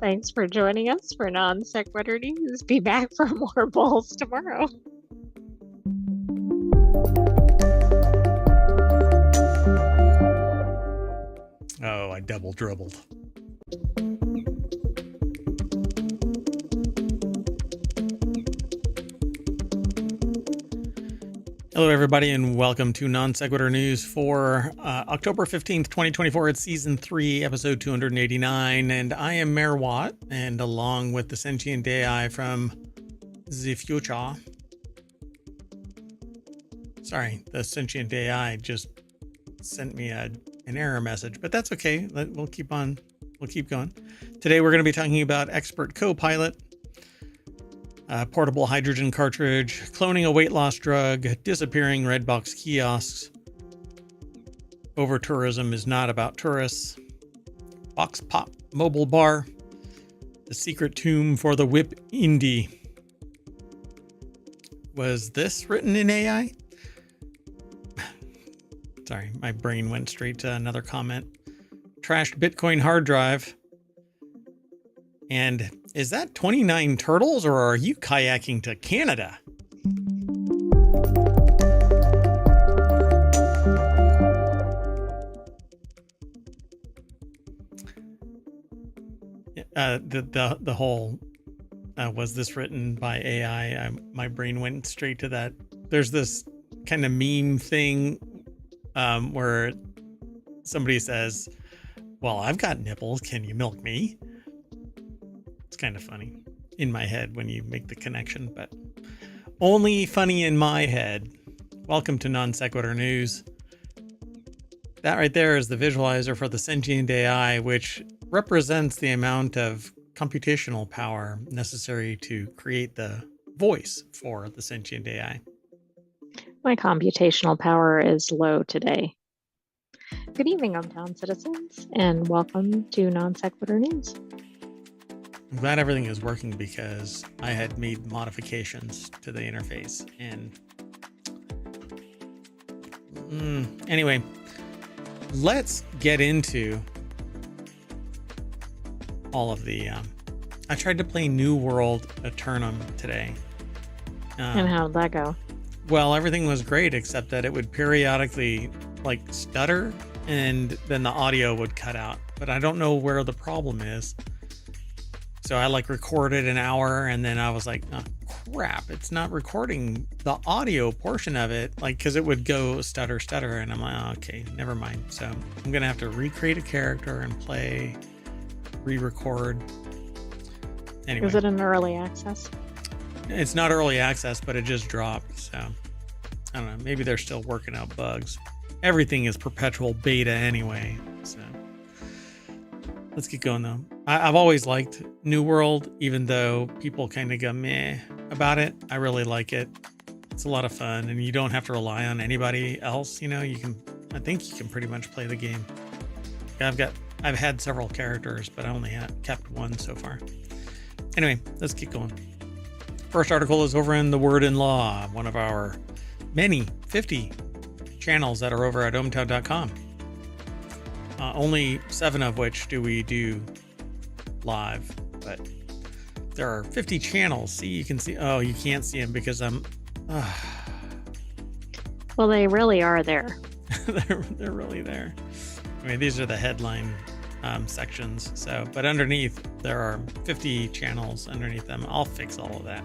Thanks for joining us for Non Sequitur News. Be back for more balls tomorrow. Oh, I double dribbled. Hello, everybody, and welcome to Non Sequitur News for October 15th, 2024. It's Season 3, Episode 289, and I am Mayor Watt, and along with the Sentient AI from the future. Sorry, the Sentient AI just sent me an error message, but that's okay. We'll keep going. Today, we're going to be talking about Expert Copilot, portable hydrogen cartridge, cloning a weight loss drug, disappearing red box kiosks, over-tourism is not about tourists, Box Pop mobile bar, the secret tomb for the whip indie. Was this written in AI? Sorry, my brain went straight to another comment. Trashed Bitcoin hard drive. And is that 29 turtles, or are you kayaking to Canada? The whole was this written by AI? My brain went straight to that. There's this kind of meme thing where somebody says, well, I've got nipples. Can you milk me? It's kind of funny in my head when you make the connection, but only funny in my head. Welcome to Non Sequitur News. That right there is the visualizer for the Sentient AI, which represents the amount of computational power necessary to create the voice for the Sentient AI. My computational power is low today. Good evening, ohmTown citizens, and welcome to Non Sequitur News. I'm glad everything is working because I had made modifications to the interface. And anyway, let's get into all of the... I tried to play New World Eternum today. And how did that go? Well, everything was great except that it would periodically like stutter and then the audio would cut out. But I don't know where the problem is. So I like recorded an hour and then I was like, oh, crap, it's not recording the audio portion of it. Like, cause it would go stutter. And I'm like, oh, okay, never mind. So I'm going to have to recreate a character and play, re-record. Anyway. Is it an early access? It's not early access, but it just dropped. So I don't know. Maybe they're still working out bugs. Everything is perpetual beta anyway. So let's get going though. I've always liked New World, even though people kind of go meh about it. I really like it. It's a lot of fun and you don't have to rely on anybody else. You know, I think you can pretty much play the game. I've had several characters, but I only kept one so far. Anyway, let's keep going. First article is over in The Word in Law, one of our many 50 channels that are over at ohmTown.com. Only 7 of which do we do live, but there are 50 channels. See, you can see. Oh, you can't see them because I'm. Well, they really are there. they're really there. I mean, these are the headline sections. So, but underneath there are 50 channels underneath them. I'll fix all of that.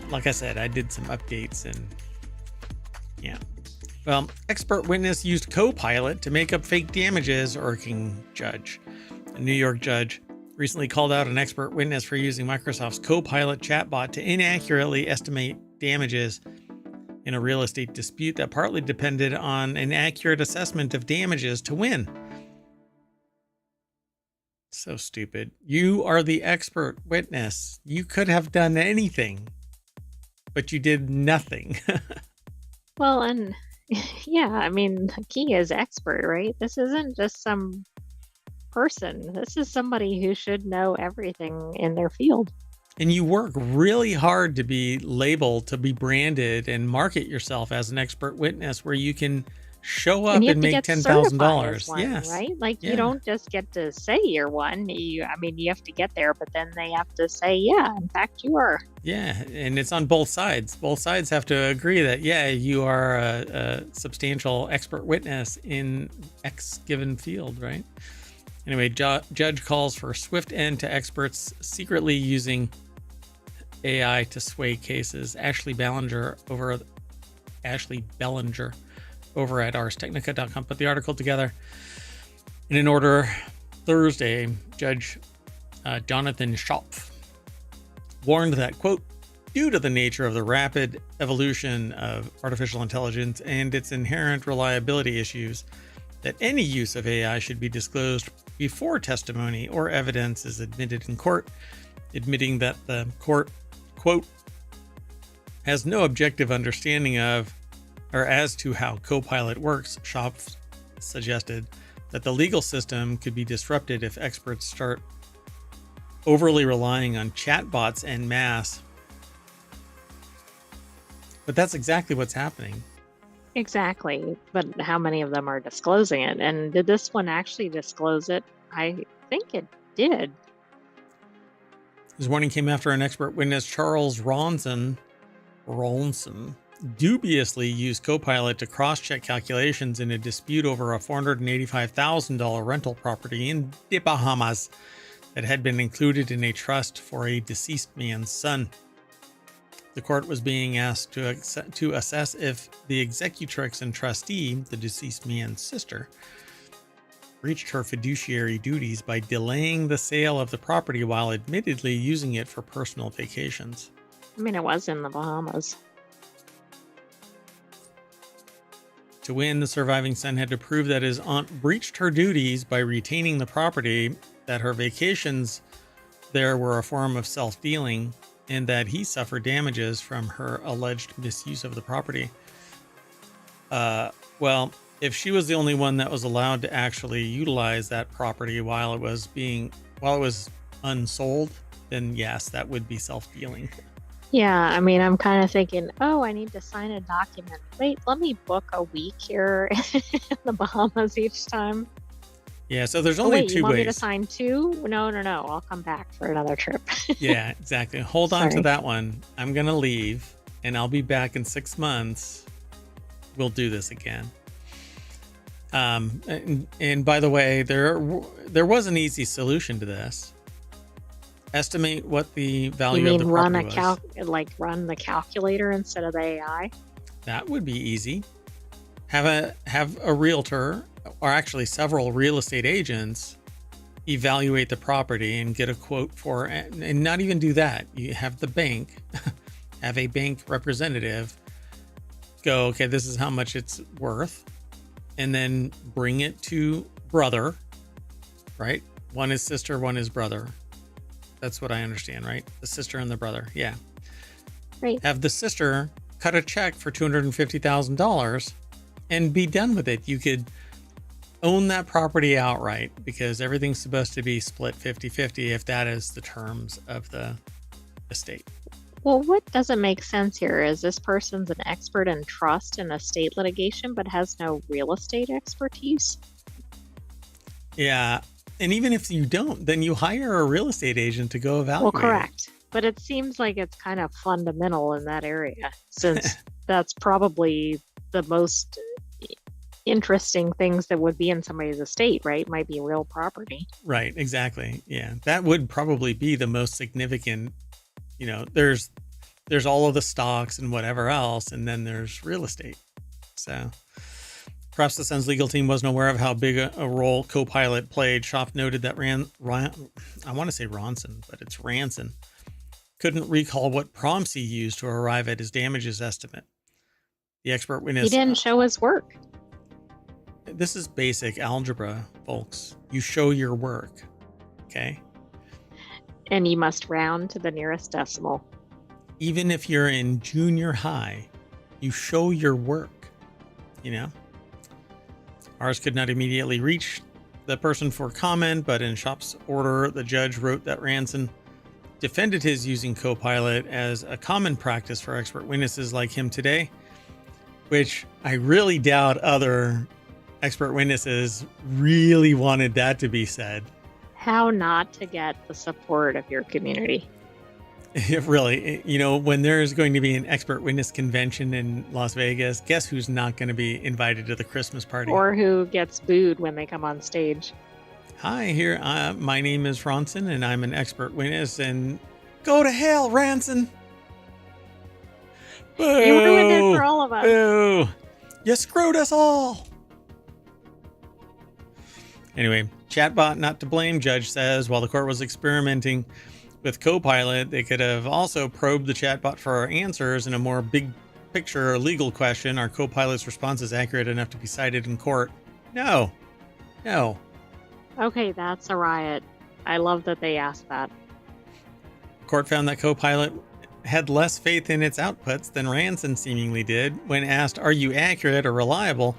Like I said, I did some updates and yeah. Well, expert witness used Copilot to make up fake damages, irking judge. A New York judge recently called out an expert witness for using Microsoft's Copilot chatbot to inaccurately estimate damages in a real estate dispute that partly depended on an accurate assessment of damages to win. So stupid. You are the expert witness. You could have done anything, but you did nothing. Well, and yeah, I mean, the key is expert, right? This isn't just some person. This is somebody who should know everything in their field. And you work really hard to be labeled, to be branded and market yourself as an expert witness where you can show up and make $10,000. Yes. Right? Like you don't just get to say you're one. You have to get there, but then they have to say, yeah, in fact you are. Yeah. And it's on both sides. Both sides have to agree that, yeah, you are a substantial expert witness in X given field, right? Anyway, judge calls for swift end to experts secretly using AI to sway cases. Ashley Bellinger over at arstechnica.com put the article together. In an order Thursday, Judge Jonathan Schopf warned that, quote, due to the nature of the rapid evolution of artificial intelligence and its inherent reliability issues, that any use of AI should be disclosed before testimony or evidence is admitted in court, admitting that the court, quote, has no objective understanding of or as to how Copilot works. Schopf suggested that the legal system could be disrupted if experts start overly relying on chatbots en masse. But that's exactly what's happening. Exactly. But how many of them are disclosing it? And did this one actually disclose it? I think it did. His warning came after an expert witness, Charles Ronson, dubiously used Copilot to cross-check calculations in a dispute over a $485,000 rental property in the Bahamas that had been included in a trust for a deceased man's son. The court was being asked to assess if the executrix and trustee, the deceased man's sister, breached her fiduciary duties by delaying the sale of the property while admittedly using it for personal vacations. I mean, it was in the Bahamas. To win, the surviving son had to prove that his aunt breached her duties by retaining the property, that her vacations there were a form of self-dealing, and that he suffered damages from her alleged misuse of the property. Well, if she was the only one that was allowed to actually utilize that property while it was unsold, then yes, that would be self-dealing. Yeah, I mean, I'm kind of thinking, oh, I need to sign a document. Wait, let me book a week here in the Bahamas each time. Yeah, so there's only 2 ways. You want me to sign 2? No. I'll come back for another trip. Yeah, exactly. Hold on to that one. I'm going to leave, and I'll be back in 6 months. We'll do this again. And by the way, there was an easy solution to this. Estimate what the value of the property was. Run the calculator instead of the AI? That would be easy. Have a realtor, or actually several real estate agents, evaluate the property and get a quote for it. And not even do that. You have the bank, have a bank representative go, okay, this is how much it's worth. And then bring it to brother, right? One is sister, one is brother. That's what I understand, right? The sister and the brother. Yeah. Right. Have the sister cut a check for $250,000 and be done with it. You could own that property outright because everything's supposed to be split 50-50 if that is the terms of the estate. Well, what doesn't make sense here is this person's an expert in trust and estate litigation, but has no real estate expertise. Yeah. And even if you don't, then you hire a real estate agent to go evaluate. Well, correct. But it seems like it's kind of fundamental in that area, since that's probably the most interesting things that would be in somebody's estate, right? Might be real property. Right, exactly. Yeah. That would probably be the most significant. You know, there's all of the stocks and whatever else, and then there's real estate. So perhaps the Sun's legal team wasn't aware of how big a role Copilot played. Schaaf noted that I want to say Ronson, but it's Ranson, couldn't recall what prompts he used to arrive at his damages estimate. The expert witness... He didn't show his work. This is basic algebra, folks. You show your work, okay? And you must round to the nearest decimal. Even if you're in junior high, you show your work, you know? Ours could not immediately reach the person for comment, but in Schaaf's order, the judge wrote that Ranson defended his using Copilot as a common practice for expert witnesses like him today, which I really doubt other expert witnesses really wanted that to be said. How not to get the support of your community. Really, you know, when there's going to be an expert witness convention in Las Vegas, guess who's not going to be invited to the Christmas party? Or who gets booed when they come on stage. Hi, here. My name is Ronson, and I'm an expert witness. And go to hell, Ranson! Boo! You ruined it for all of us. Boo! You screwed us all. Anyway, chatbot not to blame, judge says. While the court was experimenting with Copilot, they could have also probed the chatbot for answers in a more big picture legal question. Are Copilot's responses accurate enough to be cited in court? No. Okay, that's a riot. I love that they asked that. Court found that Copilot had less faith in its outputs than Ranson seemingly did. When asked, are you accurate or reliable?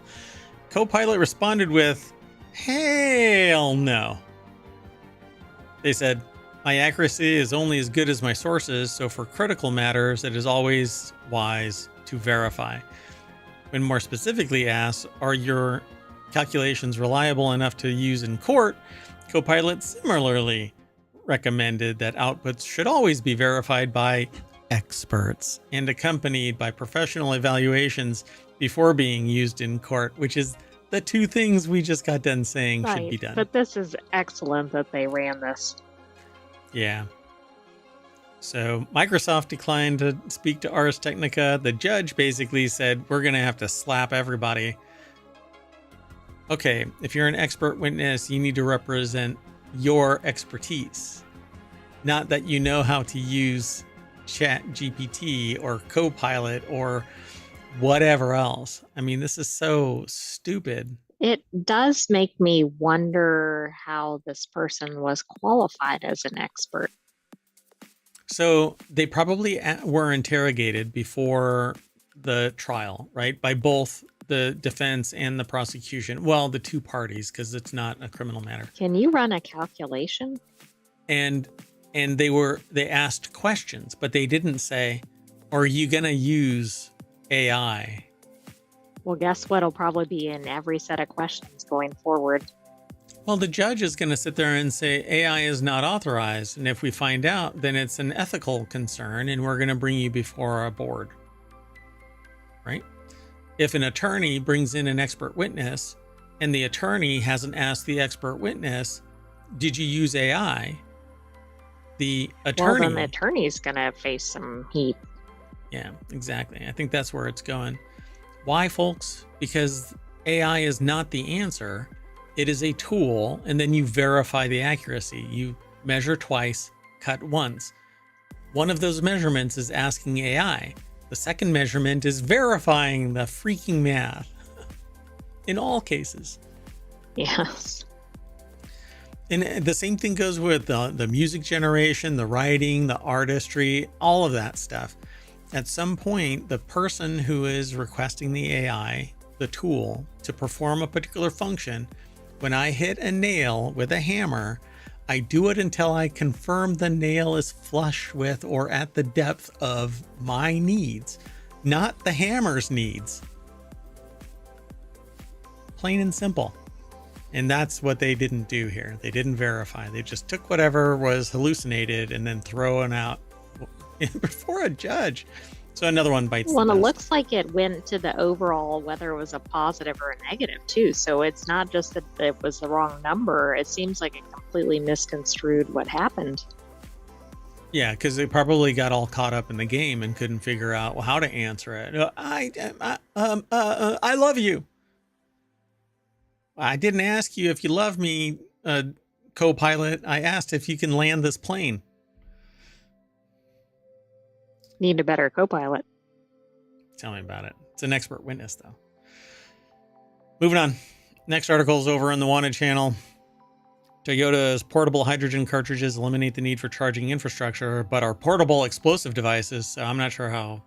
Copilot responded with, hell no. They said, my accuracy is only as good as my sources, so for critical matters, it is always wise to verify. When more specifically asked, are your calculations reliable enough to use in court? Copilot similarly recommended that outputs should always be verified by experts and accompanied by professional evaluations before being used in court, which is the two things we just got done saying should be done. But this is excellent that they ran this. Yeah. So Microsoft declined to speak to Ars Technica. The judge basically said, we're going to have to slap everybody. Okay, if you're an expert witness, you need to represent your expertise, not that you know how to use Chat GPT or Copilot or whatever else. I mean, this is so stupid. It does make me wonder how this person was qualified as an expert. So they probably were interrogated before the trial, right? By both the defense and the prosecution. Well, the two parties, because it's not a criminal matter. Can you run a calculation? And they asked questions, but they didn't say, are you going to use AI? Well, guess what will probably be in every set of questions going forward? Well, the judge is going to sit there and say AI is not authorized. And if we find out, then it's an ethical concern and we're going to bring you before a board. Right? If an attorney brings in an expert witness and the attorney hasn't asked the expert witness, did you use AI? The attorney. Well, then the attorney's going to face some heat. Yeah, exactly. I think that's where it's going. Why, folks? Because AI is not the answer. It is a tool, and then you verify the accuracy. You measure twice, cut once. One of those measurements is asking AI. The second measurement is verifying the freaking math. In all cases. Yes. And the same thing goes with the music generation, the writing, the artistry, all of that stuff. At some point, the person who is requesting the AI, the tool, to perform a particular function, when I hit a nail with a hammer, I do it until I confirm the nail is flush with or at the depth of my needs, not the hammer's needs. Plain and simple. And that's what they didn't do here. They didn't verify. They just took whatever was hallucinated and then thrown out before a judge. So another one bites the Well, it dust. looks like it went to the overall, whether it was a positive or a negative too. So it's not just that it was the wrong number. It seems like it completely misconstrued what happened. Yeah, because they probably got all caught up in the game and couldn't figure out how to answer it. I love you. I didn't ask you if you love me, co-pilot. I asked if you can land this plane. Need a better co-pilot. Tell me about it. It's an expert witness, though. Moving on. Next article is over on the Wanted channel. Toyota's portable hydrogen cartridges eliminate the need for charging infrastructure, but are portable explosive devices. So I'm not sure how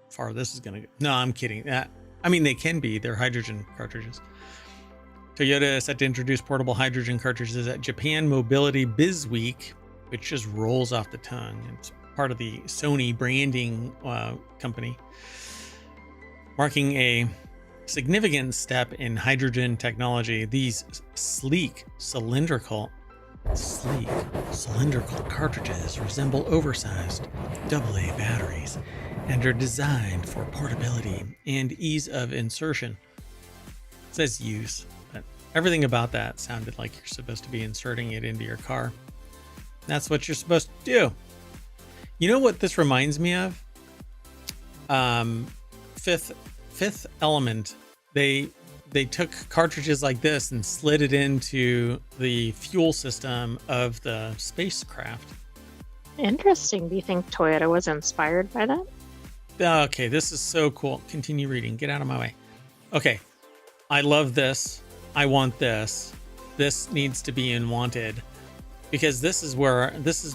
far this is going to go. No, I'm kidding. I mean, they can be. They're hydrogen cartridges. Toyota is set to introduce portable hydrogen cartridges at Japan Mobility Biz Week, which just rolls off the tongue. It's part of the Sony branding company, marking a significant step in hydrogen technology. These sleek cylindrical cartridges resemble oversized AA batteries and are designed for portability and ease of insertion. It says use, but everything about that sounded like you're supposed to be inserting it into your car. That's what you're supposed to do. You know what this reminds me of? Fifth Element. They took cartridges like this and slid it into the fuel system of the spacecraft. Interesting. Do you think Toyota was inspired by that? Okay, this is so cool. Continue reading. Get out of my way. Okay, I love this. I want this. This needs to be in Wanted. Because this is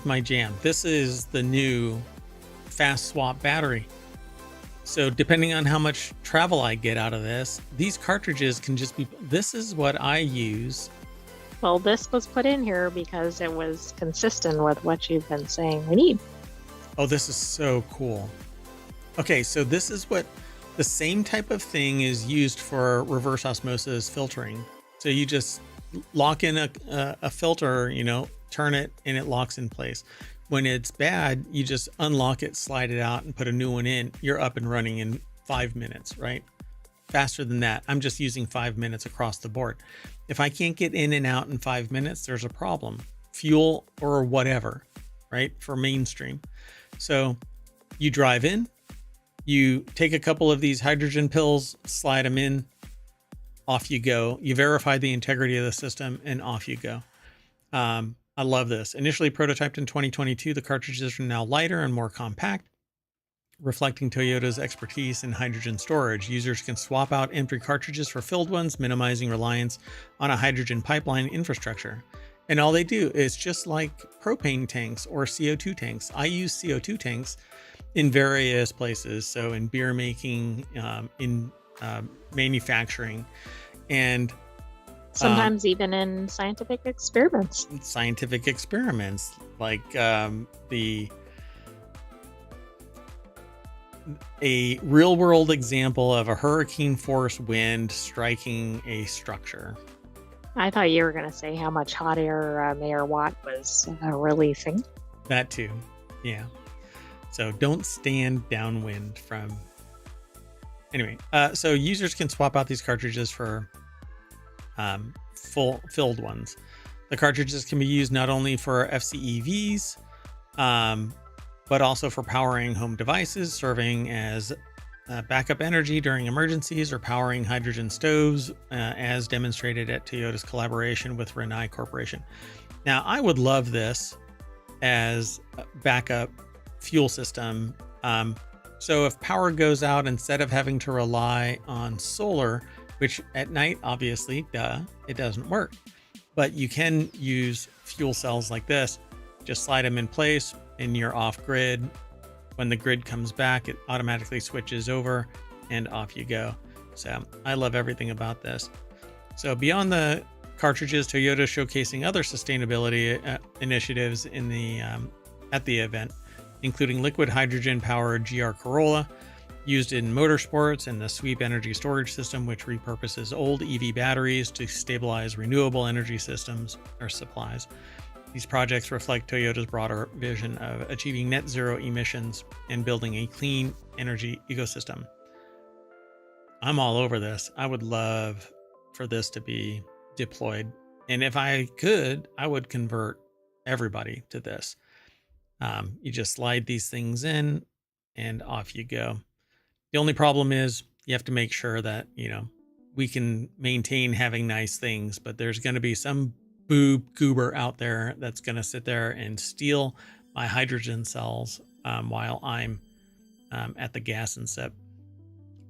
my jam. This is the new fast swap battery. So depending on how much travel I get out of this, these cartridges can just be, this is what I use. Well, this was put in here because it was consistent with what you've been saying we need. Oh, this is so cool. Okay, so this is what the same type of thing is used for reverse osmosis filtering. So you just lock in a filter, turn it and it locks in place. When it's bad, you just unlock it, slide it out and put a new one in. You're up and running in 5 minutes, right? Faster than that. I'm just using 5 minutes across the board. If I can't get in and out in 5 minutes, there's a problem. Fuel or whatever. right? For mainstream. So you drive in, you take a couple of these hydrogen pills, slide them in, off you go. You verify the integrity of the system, and off you go. I love this. Initially prototyped in 2022, the cartridges are now lighter and more compact, reflecting Toyota's expertise in hydrogen storage. Users can swap out empty cartridges for filled ones, minimizing reliance on a hydrogen pipeline infrastructure. And all they do is just like propane tanks or CO2 tanks. I use CO2 tanks in various places. So in beer making, in manufacturing, and sometimes even in scientific experiments. Like a real world example of a hurricane force wind striking a structure. I thought you were going to say how much hot air Mayor Watt was releasing. That too. Yeah. So don't stand downwind from. Anyway, so users can swap out these cartridges for filled ones. The cartridges can be used not only for FCEVs, but also for powering home devices, serving as backup energy during emergencies, or powering hydrogen stoves, as demonstrated at Toyota's collaboration with Rinnai Corporation. Now, I would love this as a backup fuel system. So if power goes out, instead of having to rely on solar, which at night, obviously, it doesn't work. But you can use fuel cells like this, just slide them in place, and you're off grid. When the grid comes back, it automatically switches over and off you go. So I love everything about this. So beyond the cartridges, Toyota showcasing other sustainability initiatives in the at the event, including liquid hydrogen powered GR Corolla, used in motorsports, and the Sweep energy storage system, which repurposes old EV batteries to stabilize renewable energy systems or supplies. These projects reflect Toyota's broader vision of achieving net zero emissions and building a clean energy ecosystem. I'm all over this. I would love for this to be deployed. And if I could, I would convert everybody to this. You just slide these things in and off you go. The only problem is you have to make sure that, we can maintain having nice things, but there's going to be some goober out there that's going to sit there and steal my hydrogen cells while I'm at the gas and sip.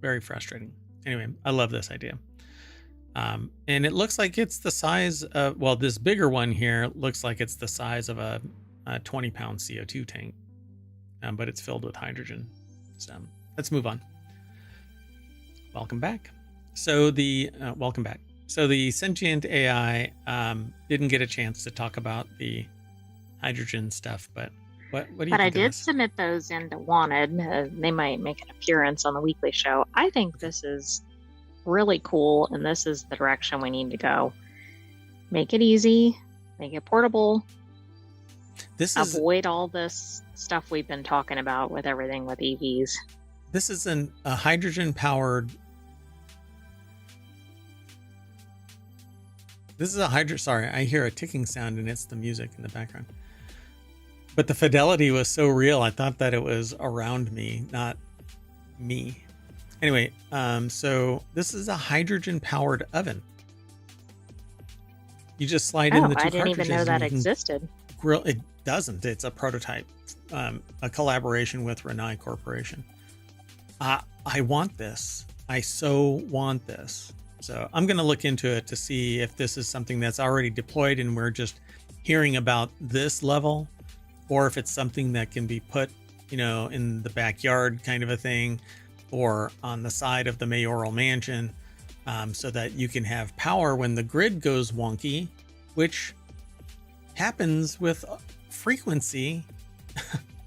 Very frustrating. Anyway, I love this idea. And it looks like it's the size of, well, this bigger one here looks like it's the size of a 20-pound CO2 tank, but it's filled with hydrogen. So let's move on. Welcome back. So welcome back. So the Sentient AI didn't get a chance to talk about the hydrogen stuff, but what do you think? But I did this? submit those into Wanted. They might make an appearance on the weekly show. I think this is really cool, and this is the direction we need to go. Make it easy, make it portable. Avoid all this stuff we've been talking about with everything with EVs. This is a hydrogen powered. This is a sorry, I hear a ticking sound and it's the music in the background. But the fidelity was so real, I thought that it was around me, not me. Anyway, so this is a hydrogen powered oven. You just slide in the two cartridges. I didn't even know that existed. Grill. It doesn't. It's a prototype, a collaboration with Rinnai Corporation. I want this. I so want this. So I'm going to look into it to see if this is something that's already deployed and we're just hearing about this level, or if it's something that can be put, in the backyard kind of a thing, or on the side of the mayoral mansion, so that you can have power when the grid goes wonky, which happens with frequency.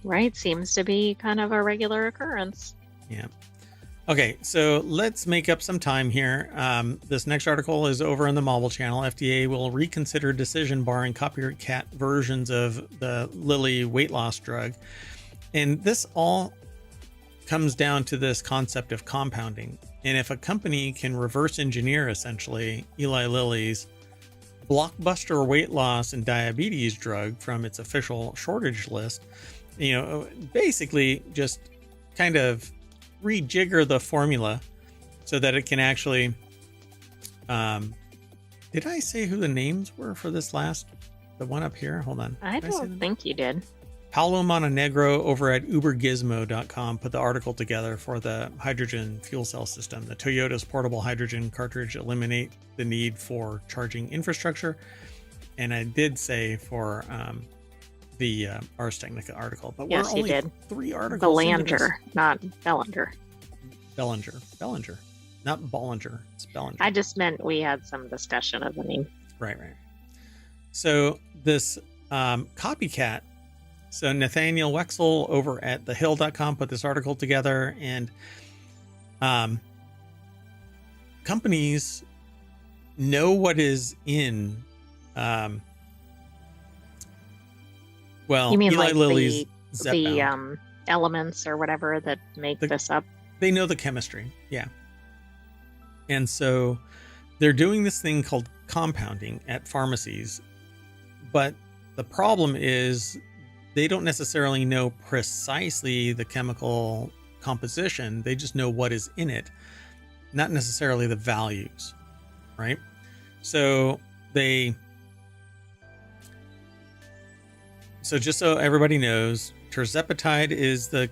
Right. Seems to be kind of a regular occurrence. Yeah. Okay, so let's make up some time here. This next article is over on the Mobile channel. FDA will reconsider decision barring copycat versions of the Lilly weight loss drug. And this all comes down to this concept of compounding. And if a company can reverse engineer, essentially, Eli Lilly's blockbuster weight loss and diabetes drug from its official shortage list. Basically just kind of rejigger the formula so that it can actually, did I say who the names were for this the one up here? Hold on. I don't think you did. Paulo Montenegro over at ubergizmo.com put the article together for the hydrogen fuel cell system. The Toyota's portable hydrogen cartridge eliminate the need for charging infrastructure. And I did say for the Ars Technica article, but yes, we're only did. 3 articles. Belanger, not Bellinger. Bellinger, not Bollinger. It's Bellinger. I just meant we had some discussion of the name. Right. So this copycat. So Nathaniel Wexel over at thehill.com put this article together, and companies know what is in, you mean Eli like Lilly's the elements or whatever that make this up? They know the chemistry. Yeah. And so they're doing this thing called compounding at pharmacies. But the problem is they don't necessarily know precisely the chemical composition. They just know what is in it, not necessarily the values, right? So just so everybody knows, terzepatide is the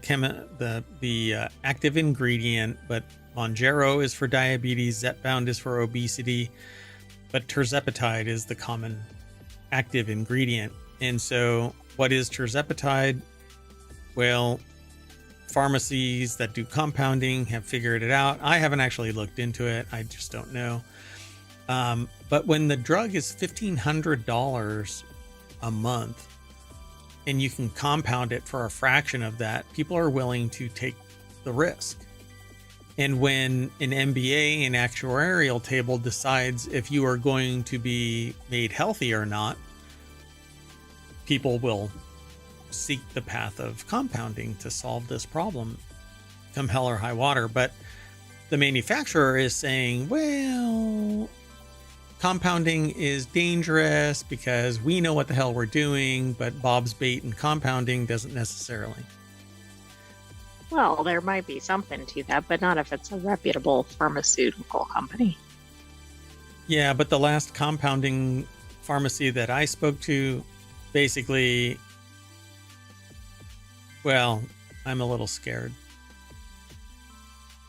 active ingredient, but Mounjaro is for diabetes, Zepbound is for obesity, but terzepatide is the common active ingredient. And so what is terzepatide? Well, pharmacies that do compounding have figured it out. I haven't actually looked into it. I just don't know. But when the drug is $1,500 a month and you can compound it for a fraction of that, people are willing to take the risk. And when an MBA, an actuarial table, decides if you are going to be made healthy or not, people will seek the path of compounding to solve this problem, come hell or high water. But the manufacturer is saying, well, compounding is dangerous because we know what the hell we're doing, but Bob's bait and compounding doesn't necessarily. Well, there might be something to that, but not if it's a reputable pharmaceutical company. Yeah, but the last compounding pharmacy that I spoke to, basically, well, I'm a little scared.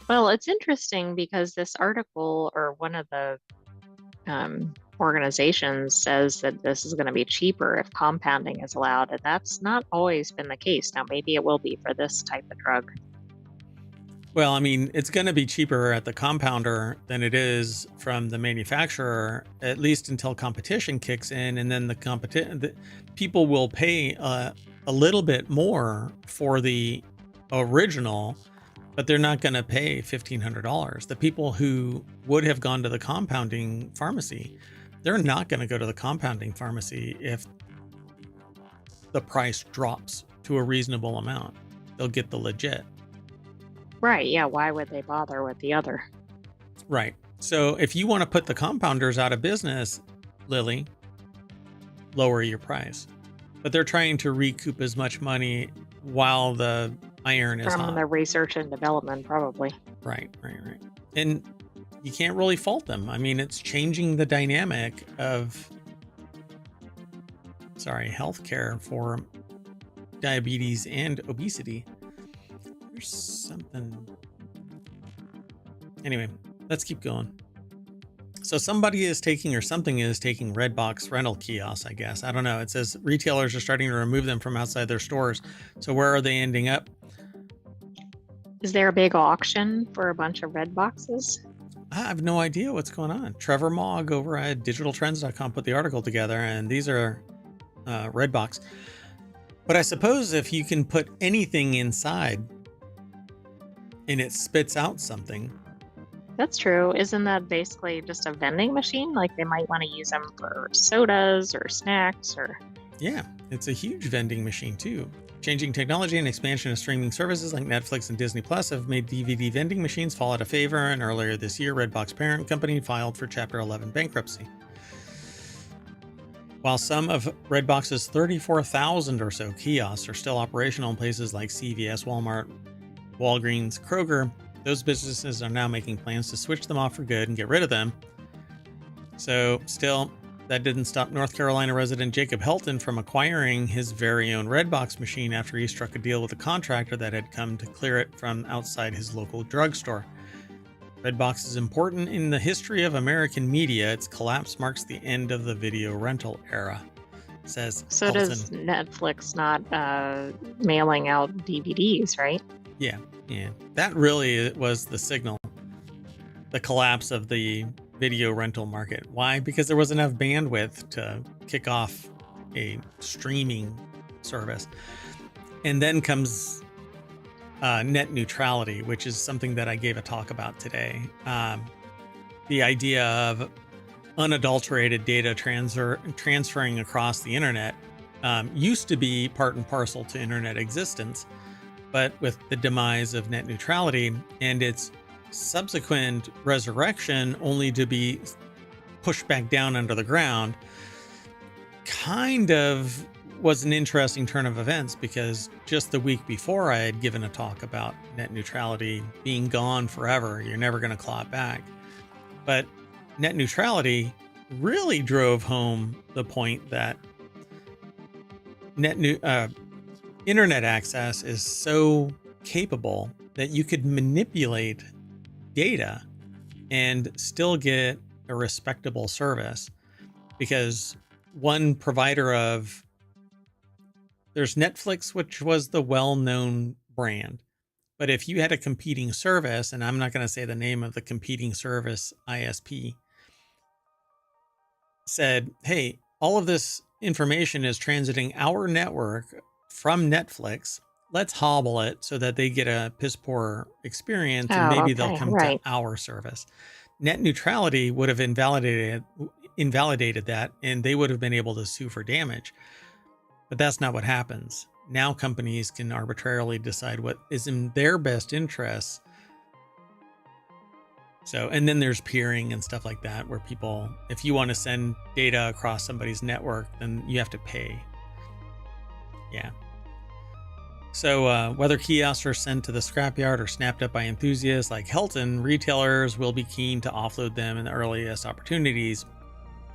Well, it's interesting because this article, or one of the organizations, says that this is going to be cheaper if compounding is allowed, and that's not always been the case. Now, maybe it will be for this type of drug. Well, I mean, it's going to be cheaper at the compounder than it is from the manufacturer, at least until competition kicks in, and then the people will pay a little bit more for the original, but they're not going to pay $1,500. The people who would have gone to the compounding pharmacy, they're not going to go to the compounding pharmacy if the price drops to a reasonable amount. They'll get the legit. Right. Yeah. Why would they bother with the other? Right. So if you want to put the compounders out of business, Lily, lower your price. But they're trying to recoup as much money while the iron is hot. From the research and development, probably. Right. And you can't really fault them. I mean, it's changing the dynamic of, healthcare for diabetes and obesity. There's something. Anyway, let's keep going. So somebody is taking, or something is taking, Redbox rental kiosks, I guess. I don't know. It says retailers are starting to remove them from outside their stores. So where are they ending up? Is there a big auction for a bunch of red boxes? I have no idea what's going on. Trevor Mogg over at digitaltrends.com put the article together, and these are Redbox. But I suppose if you can put anything inside and it spits out something. That's true. Isn't that basically just a vending machine? Like they might want to use them for sodas or snacks or... Yeah, it's a huge vending machine too. Changing technology and expansion of streaming services like Netflix and Disney Plus have made DVD vending machines fall out of favor, and earlier this year, Redbox parent company filed for Chapter 11 bankruptcy. While some of Redbox's 34,000 or so kiosks are still operational in places like CVS, Walmart, Walgreens, Kroger, those businesses are now making plans to switch them off for good and get rid of them. So still, that didn't stop North Carolina resident Jacob Helton from acquiring his very own Redbox machine after he struck a deal with a contractor that had come to clear it from outside his local drugstore. Redbox is important in the history of American media. Its collapse marks the end of the video rental era, says So Helton. does Netflix not mailing out DVDs, right? Yeah. That really was the signal. The collapse of the video rental market. Why? Because there wasn't enough bandwidth to kick off a streaming service. And then comes net neutrality, which is something that I gave a talk about today. The idea of unadulterated data transferring across the internet used to be part and parcel to internet existence, but with the demise of net neutrality and its subsequent resurrection only to be pushed back down under the ground, kind of was an interesting turn of events, because just the week before I had given a talk about net neutrality being gone forever. You're never going to claw it back. But net neutrality really drove home the point that internet access is so capable that you could manipulate data and still get a respectable service, because one provider of there's Netflix, which was the well-known brand. But if you had a competing service, and I'm not going to say the name of the competing service ISP, said, hey, all of this information is transiting our network from Netflix. Let's hobble it so that they get a piss poor experience, and maybe they'll come to our service. Net neutrality would have invalidated that, and they would have been able to sue for damage. But that's not what happens. Now companies can arbitrarily decide what is in their best interests. So, and then there's peering and stuff like that, where people, if you want to send data across somebody's network, then you have to pay. Yeah. So whether kiosks are sent to the scrapyard or snapped up by enthusiasts like Helton, retailers will be keen to offload them in the earliest opportunities.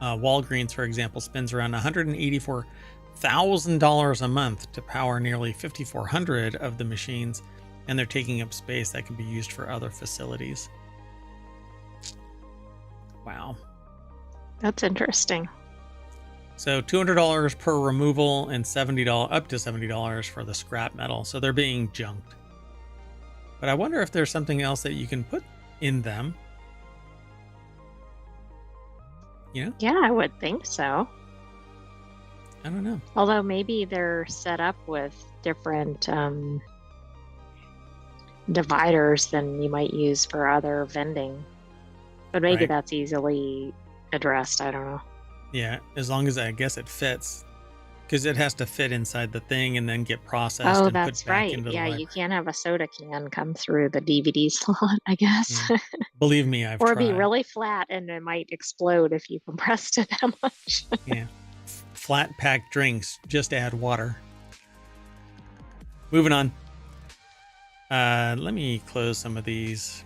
Walgreens, for example, spends around $184,000 a month to power nearly 5,400 of the machines, and they're taking up space that can be used for other facilities. Wow. That's interesting. So $200 per removal and $70 up to $70 for the scrap metal. So they're being junked. But I wonder if there's something else that you can put in them. You know? Yeah, I would think so. I don't know. Although maybe they're set up with different dividers than you might use for other vending. But maybe that's easily addressed. I don't know. Yeah, as long as I guess it fits, because it has to fit inside the thing and then get processed. Oh, and that's put back right. into Yeah, the you can't have a soda can come through the DVD slot, I guess. Yeah. Believe me, I've or tried. Be really flat and it might explode if you compressed it that much. Yeah. Flat pack drinks, just add water. Moving on. Let me close some of these.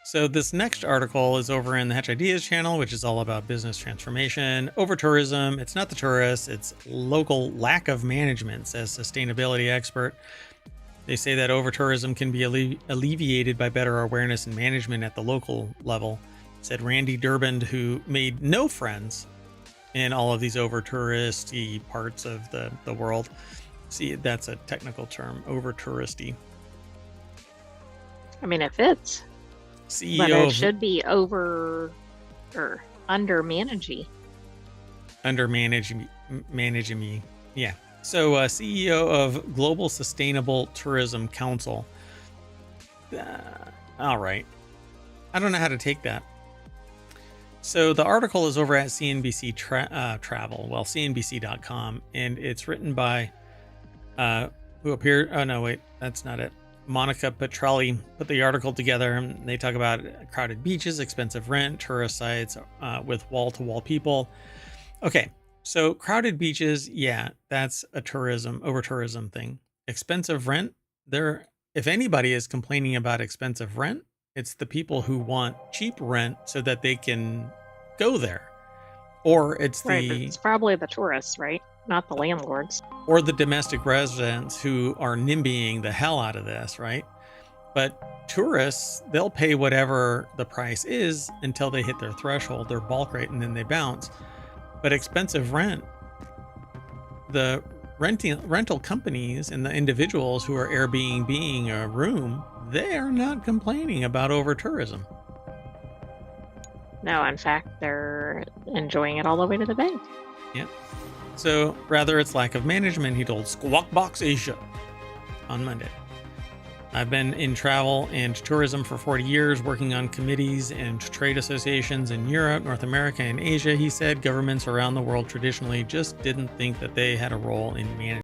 So this next article is over in the Hatch Ideas channel, which is all about business transformation, over-tourism. It's not the tourists, it's local lack of management, says sustainability expert. They say that over-tourism can be alleviated by better awareness and management at the local level, said Randy Durband, who made no friends in all of these over-touristy parts of the world. See, that's a technical term, over-touristy. I mean, it fits. CEO but it should be over or under managing. Under managing me. Yeah. So CEO of Global Sustainable Tourism Council. All right. I don't know how to take that. So the article is over at CNBC Travel, well, CNBC.com, and it's written by who appeared. Oh, no, wait, that's not it. Monica Petrelli put the article together, and they talk about crowded beaches, expensive rent, tourist sites with wall-to-wall people. Okay, so crowded beaches, yeah, that's a over-tourism thing. Expensive rent, if anybody is complaining about expensive rent, it's the people who want cheap rent so that they can go there. Or it's Right, but it's probably the tourists, right? Not the landlords. or the domestic residents who are NIMBYing the hell out of this, right? But tourists, they'll pay whatever the price is until they hit their threshold, their bulk rate, and then they bounce. But expensive rent, the rental companies and the individuals who are Airbnb-ing a room, they are not complaining about over tourism. No, in fact, they're enjoying it all the way to the bank. Yeah. So rather it's lack of management, he told Squawk Box Asia on Monday. I've been in travel and tourism for 40 years, working on committees and trade associations in Europe, North America, and Asia. He said governments around the world traditionally just didn't think that they had a role in managing